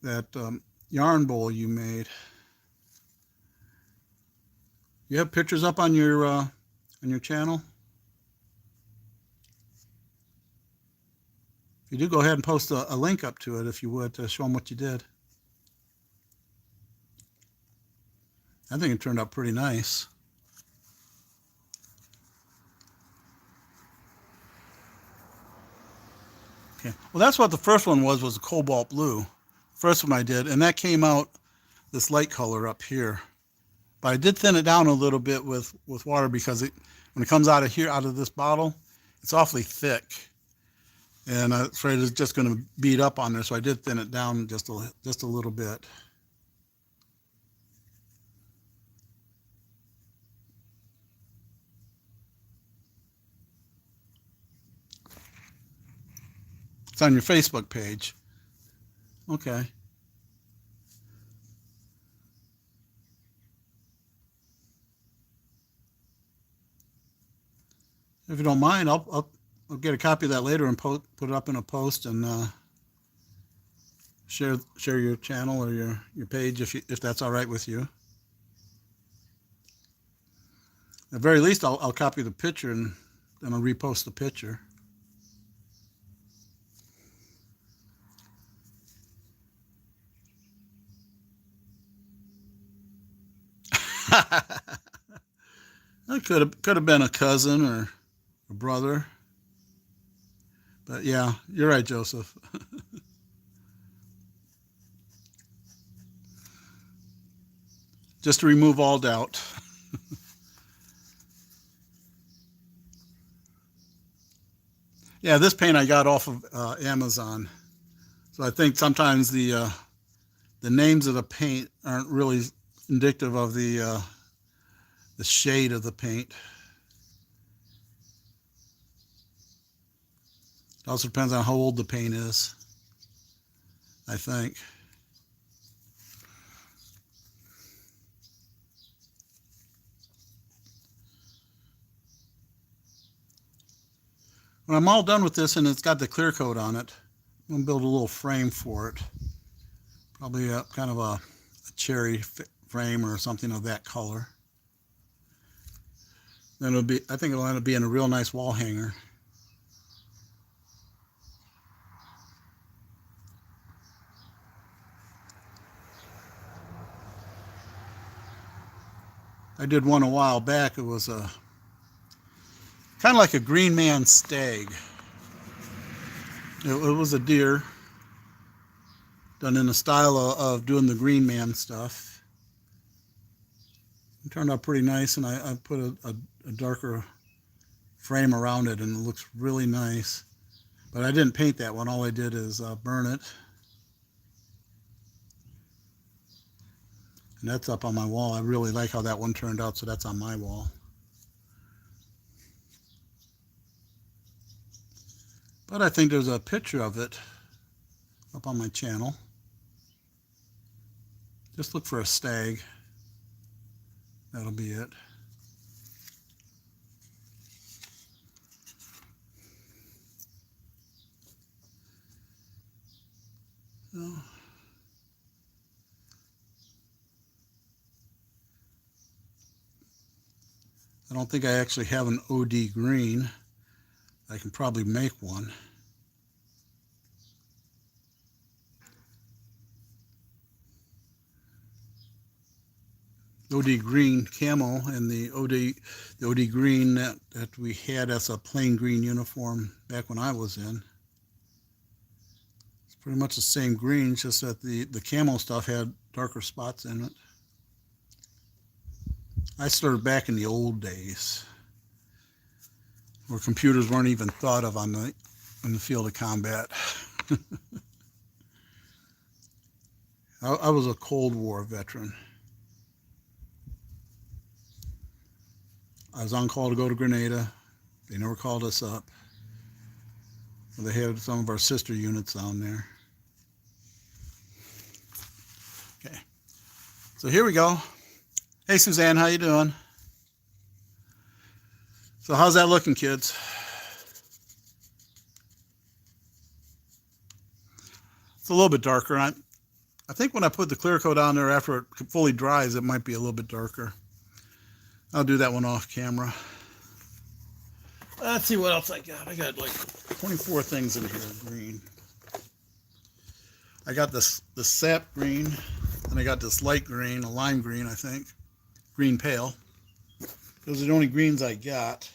that yarn bowl you made. You have pictures up on your channel? If you do, go ahead and post a link up to it if you would to show them what you did. I think it turned out pretty nice. Okay. Well, that's what the first one was a cobalt blue. First one I did, and that came out this light color up here. But I did thin it down a little bit with water because when it comes out of here, out of this bottle, it's awfully thick. And I'm afraid it's just going to bead up on there, so I did thin it down just a little bit. It's on your Facebook page. Okay. If you don't mind, I'll get a copy of that later and put it up in a post and share your channel or your page if that's all right with you. At the very least, I'll copy the picture and then I'll repost the picture. It could have been a cousin or a brother. But yeah, you're right, Joseph. Just to remove all doubt. Yeah, this paint I got off of Amazon. So I think sometimes the names of the paint aren't really indicative of the shade of the paint. It also depends on how old the paint is, I think. When I'm all done with this and it's got the clear coat on it, I'm going to build a little frame for it. Probably kind of a cherry frame or something of that color. Then I think it'll end up being a real nice wall hanger. I did one a while back. It was a kind of like a green man stag. It was a deer done in the style of doing the green man stuff. It turned out pretty nice, and I put a darker frame around it, and it looks really nice. But I didn't paint that one. All I did is burn it. And that's up on my wall. I really like how that one turned out, so that's on my wall. But I think there's a picture of it up on my channel. Just look for a stag. That'll be it. So, I don't think I actually have an OD green. I can probably make one. OD green camo and the OD green that we had as a plain green uniform back when I was in. It's pretty much the same green, just that the camo stuff had darker spots in it. I started back in the old days, where computers weren't even thought of in the field of combat. I was a Cold War veteran. I was on call to go to Grenada. They never called us up. They had some of our sister units down there. Okay, so here we go. Hey Suzanne, how you doing? So how's that looking, kids? It's a little bit darker. I think when I put the clear coat on there after it fully dries, it might be a little bit darker. I'll do that one off camera. Let's see what else I got. I got like 24 things in here green. I got the sap green, and I got this light green, a lime green, I think. Green pale. Those are the only greens I got.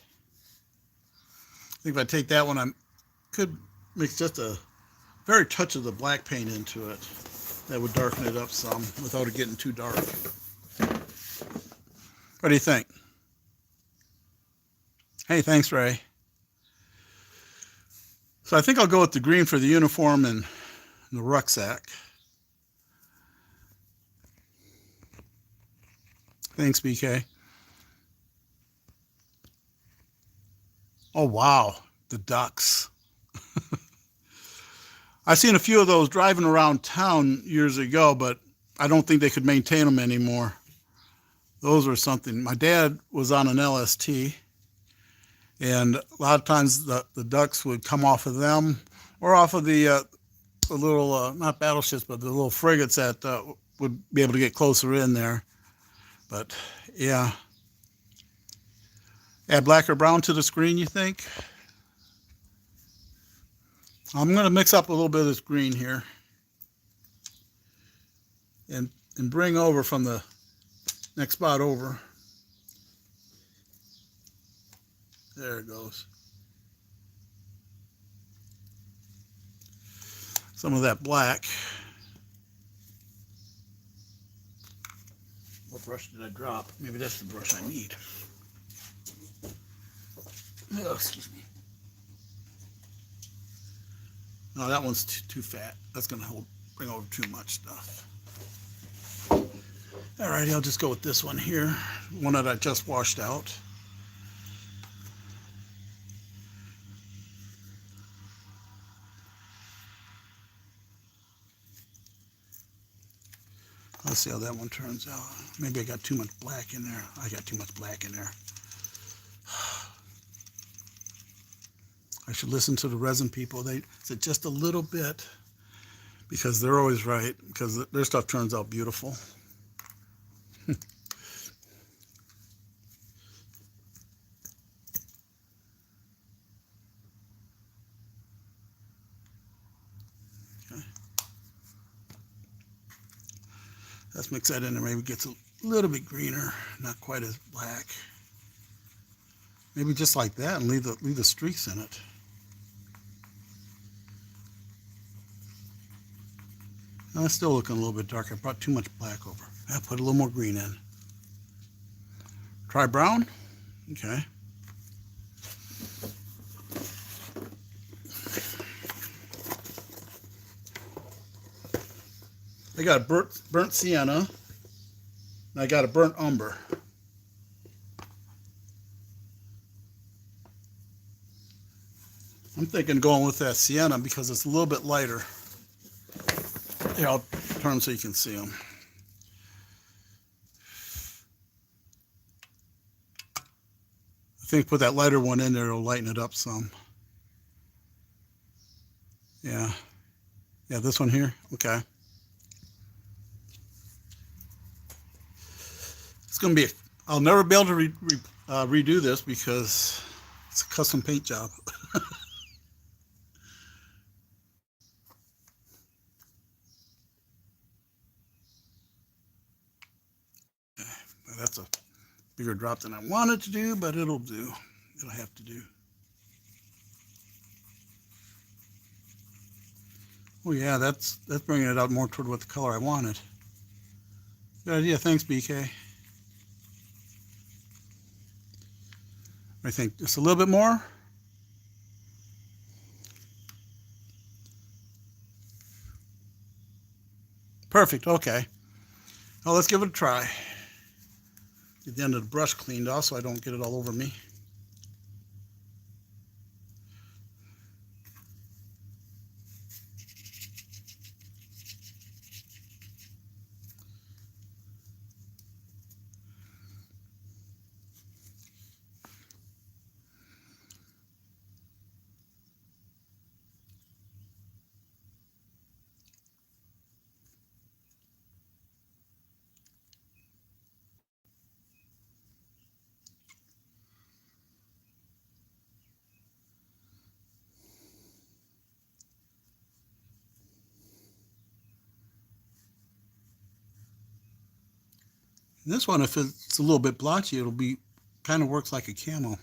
I think if I take that one, I could mix just a very touch of the black paint into it. That would darken it up some without it getting too dark. What do you think? Hey, thanks, Ray. So I think I'll go with the green for the uniform and the rucksack. Thanks, BK. Oh, wow. The ducks. I've seen a few of those driving around town years ago, but I don't think they could maintain them anymore. Those were something. My dad was on an LST, and a lot of times the ducks would come off of them or off of the little, not battleships, but the little frigates that would be able to get closer in there. But yeah. Add black or brown to the screen, you think? I'm going to mix up a little bit of this green here and bring over from the next spot over. There it goes. Some of that black. What brush did I drop? Maybe that's the brush I need. Oh, excuse me. No, that one's too fat. That's going to bring over too much stuff. Alrighty, I'll just go with this one here, one that I just washed out. Let's see how that one turns out. Maybe I got too much black in there. I got too much black in there. I should listen to the resin people. They said just a little bit, because they're always right, because their stuff turns out beautiful. Okay. Let's mix that in and maybe it gets a little bit greener, not quite as black. Maybe just like that and leave the streaks in it. Now it's still looking a little bit dark. I brought too much black over. I put a little more green in. Try brown. Okay. I got a burnt sienna, and I got a burnt umber. I'm thinking going with that sienna because it's a little bit lighter. Here, I'll turn them so you can see them. I think put that lighter one in there, it'll lighten it up some. Yeah. Yeah, this one here? Okay. It's going to be, I'll never be able to redo this because it's a custom paint job. That's a bigger drop than I wanted to do, but it'll do. It'll have to do. Oh yeah, that's bringing it out more toward what the color I wanted. Good idea. Thanks, BK. I think just a little bit more. Perfect. Okay. Well, let's give it a try. Get the end of the brush cleaned off so I don't get it all over me. And this one, if it's a little bit blotchy, it'll be kind of works like a camo.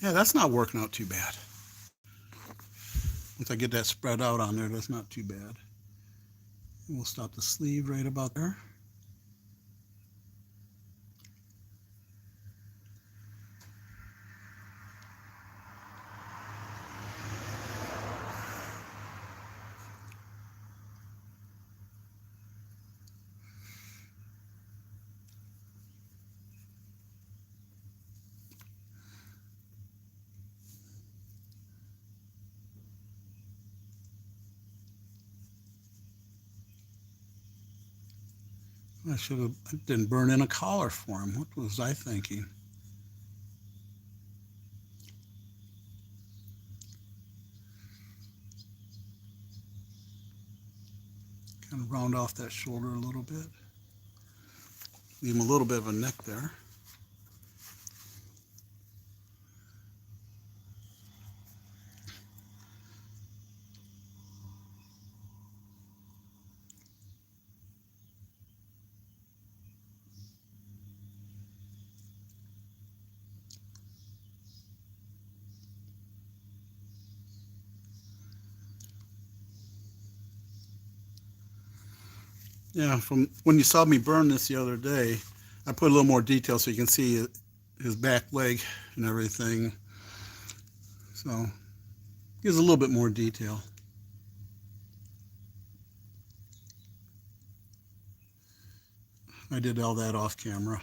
Yeah, that's not working out too bad. Once I get that spread out on there, that's not too bad. And we'll stop the sleeve right about there. I didn't burn in a collar for him. What was I thinking? Kind of round off that shoulder a little bit. Leave him a little bit of a neck there. Yeah, from when you saw me burn this the other day, I put a little more detail so you can see his back leg and everything. So gives a little bit more detail. I did all that off camera.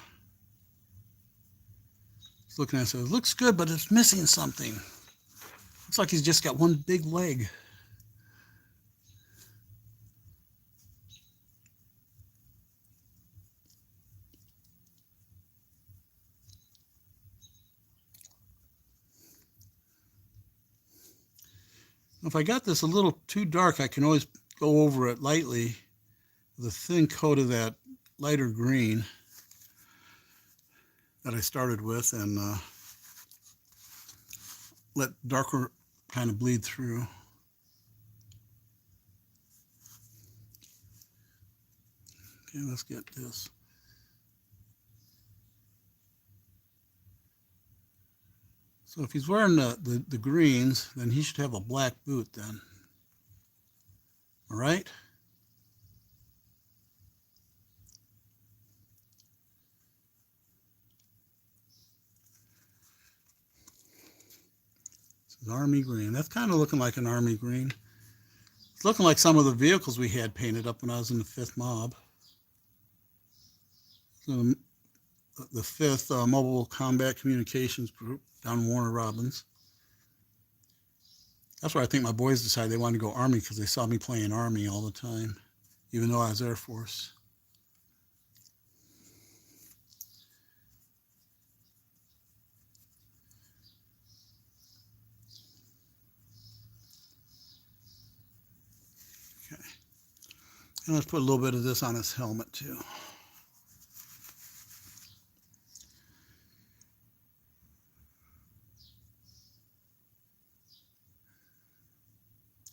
He's looking at it, says, looks good, but it's missing something. Looks like he's just got one big leg. If I got this a little too dark, I can always go over it lightly with a thin coat of that lighter green that I started with, and let darker kind of bleed through. Okay, let's get this. So if he's wearing the greens, then he should have a black boot then. All right? This is army green. That's kind of looking like an army green. It's looking like some of the vehicles we had painted up when I was in the 5th mob. So the 5th Mobile Combat Communications Group down in Warner Robins. That's where I think my boys decided they wanted to go Army, because they saw me playing Army all the time, even though I was Air Force. Okay. And let's put a little bit of this on his helmet too.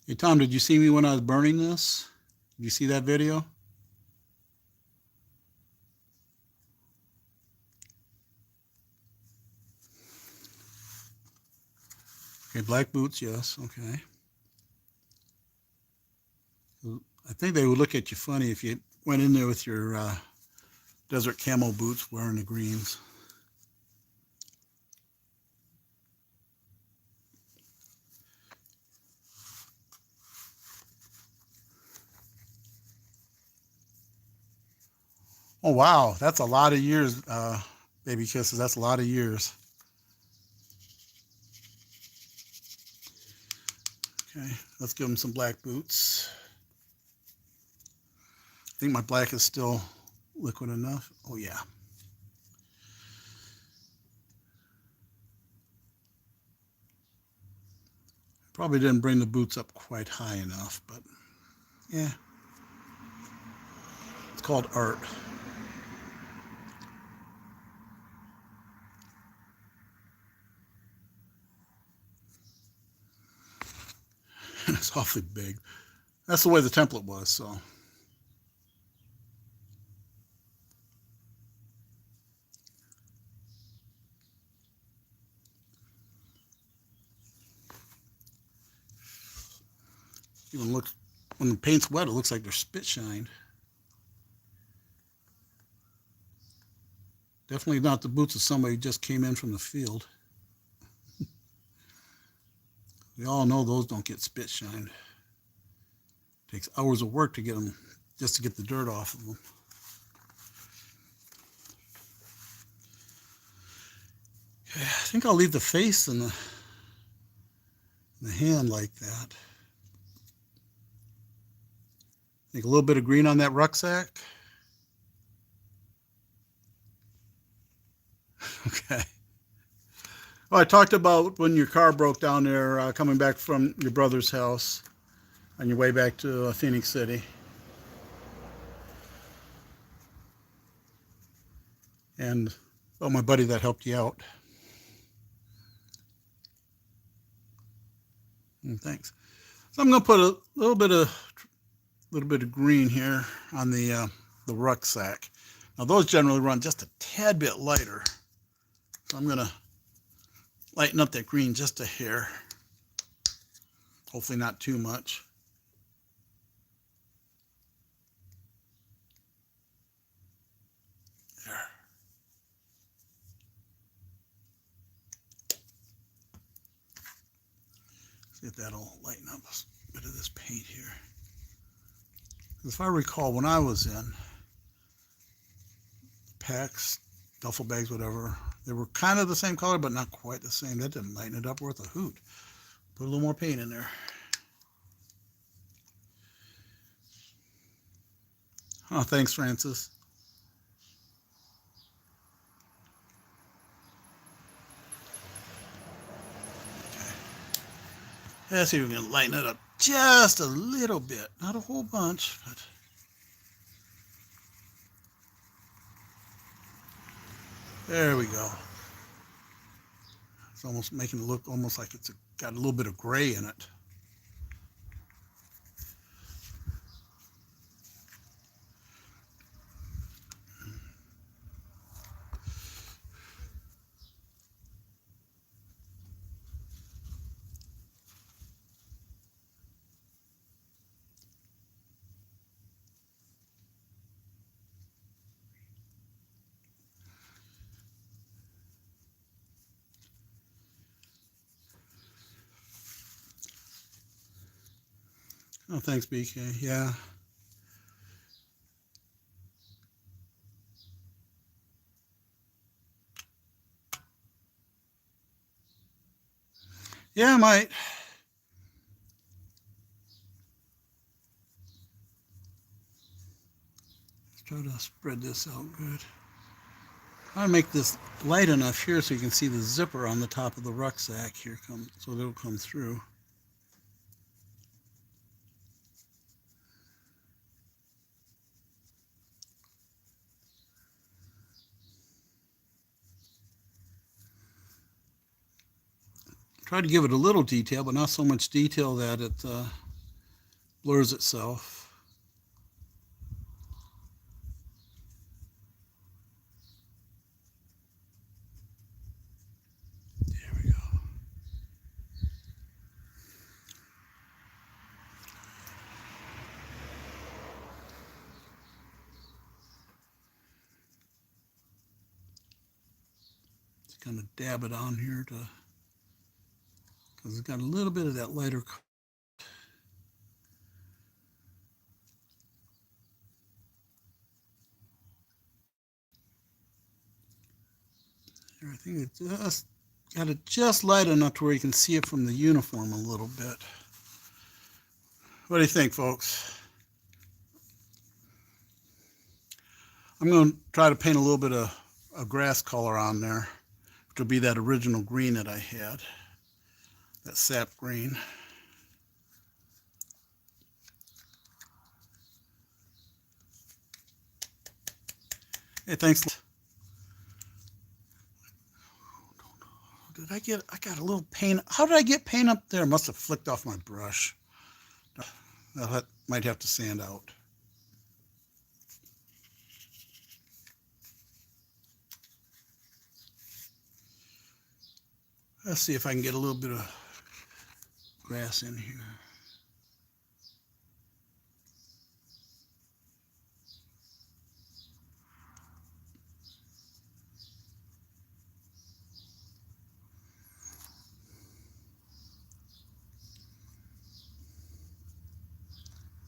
Hey Tom, did you see me when I was burning this? Did you see that video? Okay, black boots, yes, okay. I think they would look at you funny if you went in there with your desert camo boots wearing the greens. Oh wow, that's a lot of years, baby kisses. That's a lot of years. Okay, let's give him some black boots. I think my black is still liquid enough. Oh yeah. Probably didn't bring the boots up quite high enough, but yeah. It's called art. It's awfully big. That's the way the template was, so. Even looks, when the paint's wet, it looks like they're spit shined. Definitely not the boots of somebody who just came in from the field. We all know those don't get spit shined. It takes hours of work to get them, just to get the dirt off of them. Okay, I think I'll leave the face and the hand like that. I think a little bit of green on that rucksack. Okay. Well, I talked about when your car broke down there, coming back from your brother's house on your way back to Phoenix City. And, oh, my buddy that helped you out. Thanks. So I'm going to put a little bit of green here on the rucksack. Now those generally run just a tad bit lighter. So I'm going to lighten up that green just a hair. Hopefully not too much. There. See if that'll lighten up a bit of this paint here. If I recall, when I was in packs, duffel bags, whatever, they were kind of the same color, but not quite the same. That didn't lighten it up worth a hoot. Put a little more paint in there. Oh, thanks, Francis. Okay. Let's see if we can lighten it up just a little bit. Not a whole bunch, but there we go. It's almost making it look almost like it's got a little bit of gray in it. Oh, thanks, BK. Yeah. Yeah, I might. Let's try to spread this out good. I want to make this light enough here so you can see the zipper on the top of the rucksack here come, so it'll come through. Try to give it a little detail, but not so much detail that it blurs itself. There we go. Just kind of dab it on here because it's got a little bit of that lighter color. I think it just got it just light enough to where you can see it from the uniform a little bit. What do you think, folks? I'm going to try to paint a little bit of a grass color on there, which will be that original green that I had, that sap green. Hey, thanks. I got a little paint. How did I get paint up there? Must have flicked off my brush. That might have to sand out. Let's see if I can get a little bit of grass in here.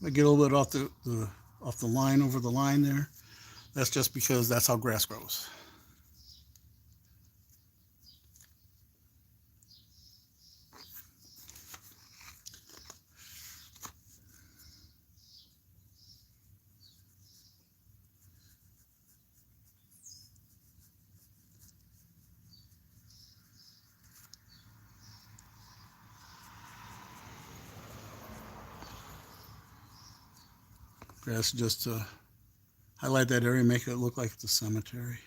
I get a little bit off the line over the line there. That's just because that's how grass grows. Grass just to highlight that area, make it look like it's a cemetery.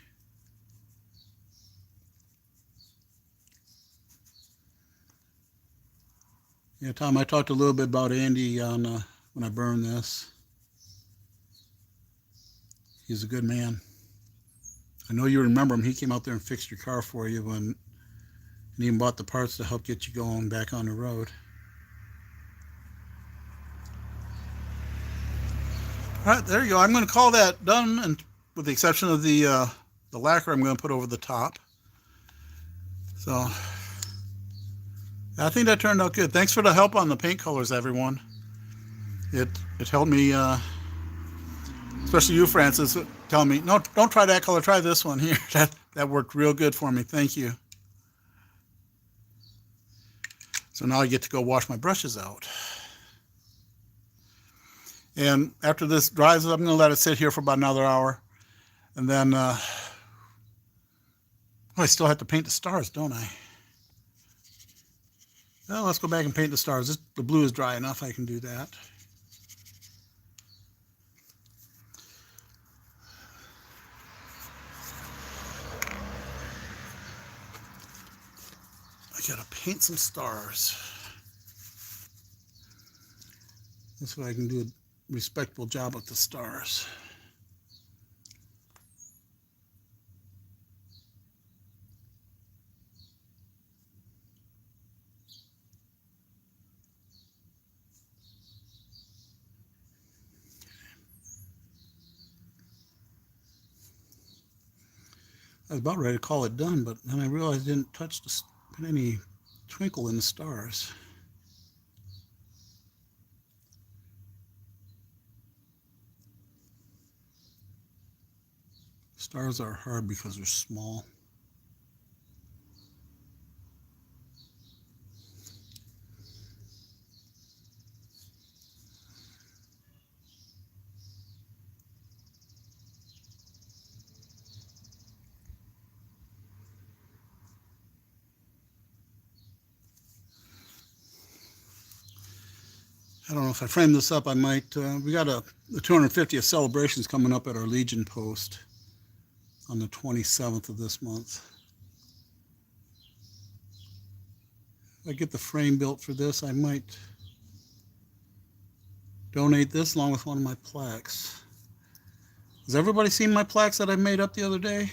Yeah, Tom, I talked a little bit about Andy on when I burned this. He's a good man. I know you remember him. He came out there and fixed your car for you and even bought the parts to help get you going back on the road. All right, there you go. I'm going to call that done, and with the exception of the lacquer I'm going to put over the top. So I think that turned out good. Thanks for the help on the paint colors, everyone. It helped me, especially you, Francis, telling me, no, don't try that color, try this one here. That worked real good for me. Thank you. So now I get to go wash my brushes out. And after this dries, I'm going to let it sit here for about another hour. And then, I still have to paint the stars, don't I? Well, let's go back and paint the stars. The blue is dry enough, I can do that. I gotta paint some stars. This way I can do a respectable job with the stars. I was about ready to call it done, but then I realized I didn't put any twinkle in the stars. Stars are hard because they're small. I don't know if I frame this up, I might, we got the 250th celebrations coming up at our Legion post on the 27th of this month. If I get the frame built for this, I might donate this along with one of my plaques. Has everybody seen my plaques that I made up the other day?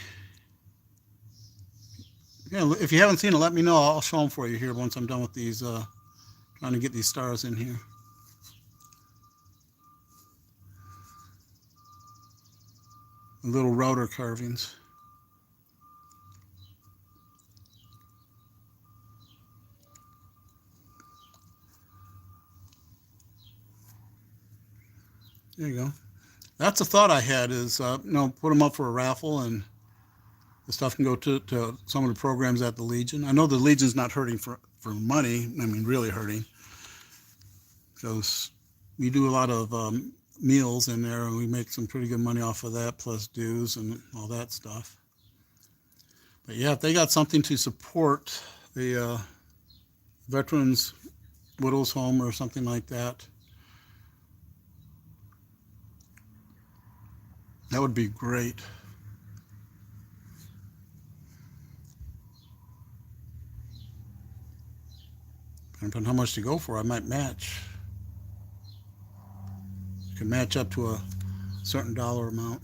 Yeah, if you haven't seen it, let me know. I'll show them for you here once I'm done with these, trying to get these stars in here. The little router carvings. There you go. That's a thought I had is, put them up for a raffle and the stuff can go to some of the programs at the Legion. I know the Legion's not hurting for money. I mean, really hurting. Because we do a lot of meals in there and we make some pretty good money off of that, plus dues and all that stuff. But yeah, if they got something to support the Veterans Widows Home or something like that, that would be great. Depending on how much to go for, I might match. You can match up to a certain dollar amount.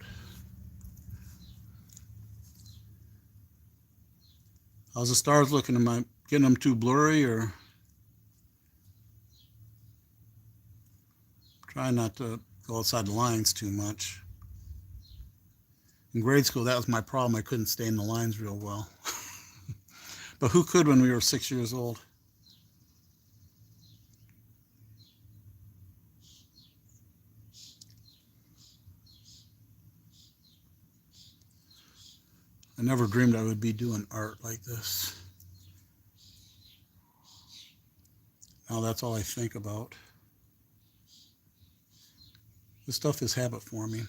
How's the stars looking? Am I getting them too blurry, or try not to go outside the lines too much? In grade school, that was my problem. I couldn't stay in the lines real well. But who could when we were 6 years old? I never dreamed I would be doing art like this. Now that's all I think about. This stuff is habit forming.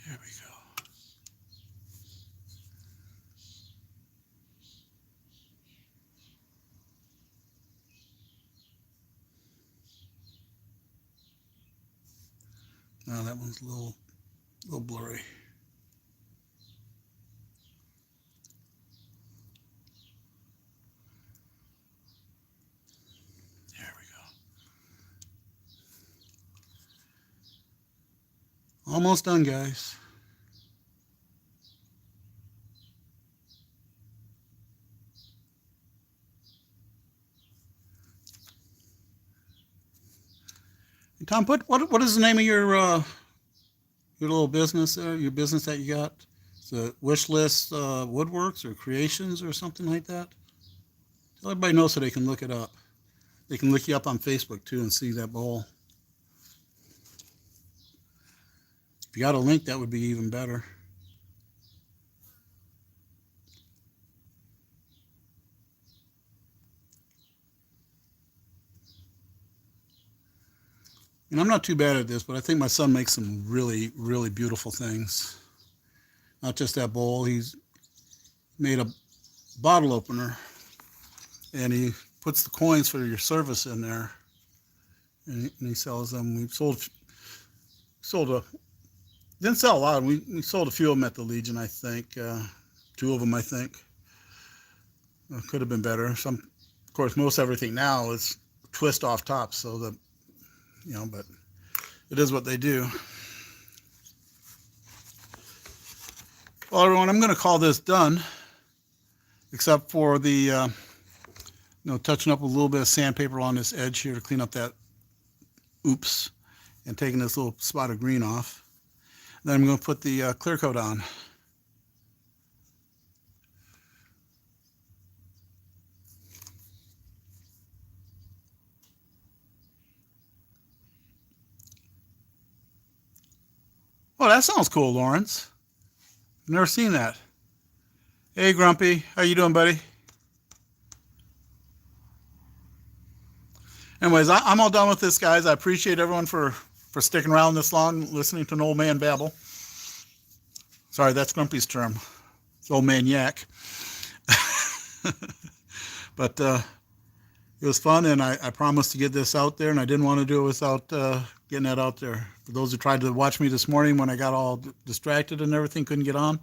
There we go. Now that one's a little blurry. There we go. Almost done, guys. Hey, Tom, what is the name of your little business there? Your business that you got? Is it Wish List Woodworks or Creations or something like that? Tell everybody knows so they can look it up. They can look you up on Facebook too and see that bowl. If you got a link, that would be even better. And I'm not too bad at this, but I think my son makes some really, really beautiful things. Not just that bowl. He's made a bottle opener, and he puts the coins for your service in there, and he sells them. We sold a didn't sell a lot. We sold a few of them at the Legion, I think. Two of them, I think. Could have been better. Of course, most everything now is twist off top, so but it is what they do. Well, everyone, I'm going to call this done, except for the, touching up a little bit of sandpaper on this edge here to clean up that oops, and taking this little spot of green off. Then I'm going to put the clear coat on. Oh, that sounds cool, Lawrence. I've never seen that. Hey, Grumpy. How you doing, buddy? Anyways, I'm all done with this, guys. I appreciate everyone for sticking around this long, listening to an old man babble. Sorry, that's Grumpy's term. It's old man yak. But it was fun, and I promised to get this out there, and I didn't want to do it without getting that out there. For those who tried to watch me this morning when I got all distracted and everything, couldn't get on,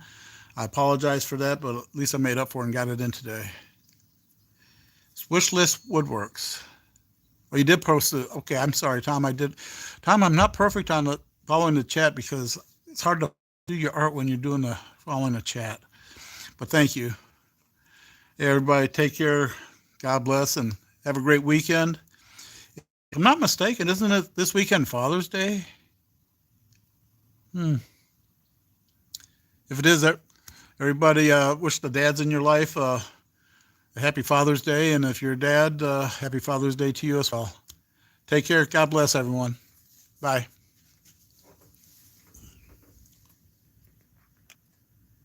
I apologize for that, but at least I made up for it and got it in today. Wish List Woodworks. Well, you did post it. Okay, I'm sorry, Tom. Tom, I'm not perfect on following the chat because it's hard to do your art when you're following the chat. But thank you. Hey, everybody, take care. God bless, and have a great weekend. If I'm not mistaken, isn't it this weekend Father's Day? If it is, everybody wish the dads in your life a happy Father's Day, and if you're a dad, happy Father's Day to you as well. Take care. God bless, everyone. Bye.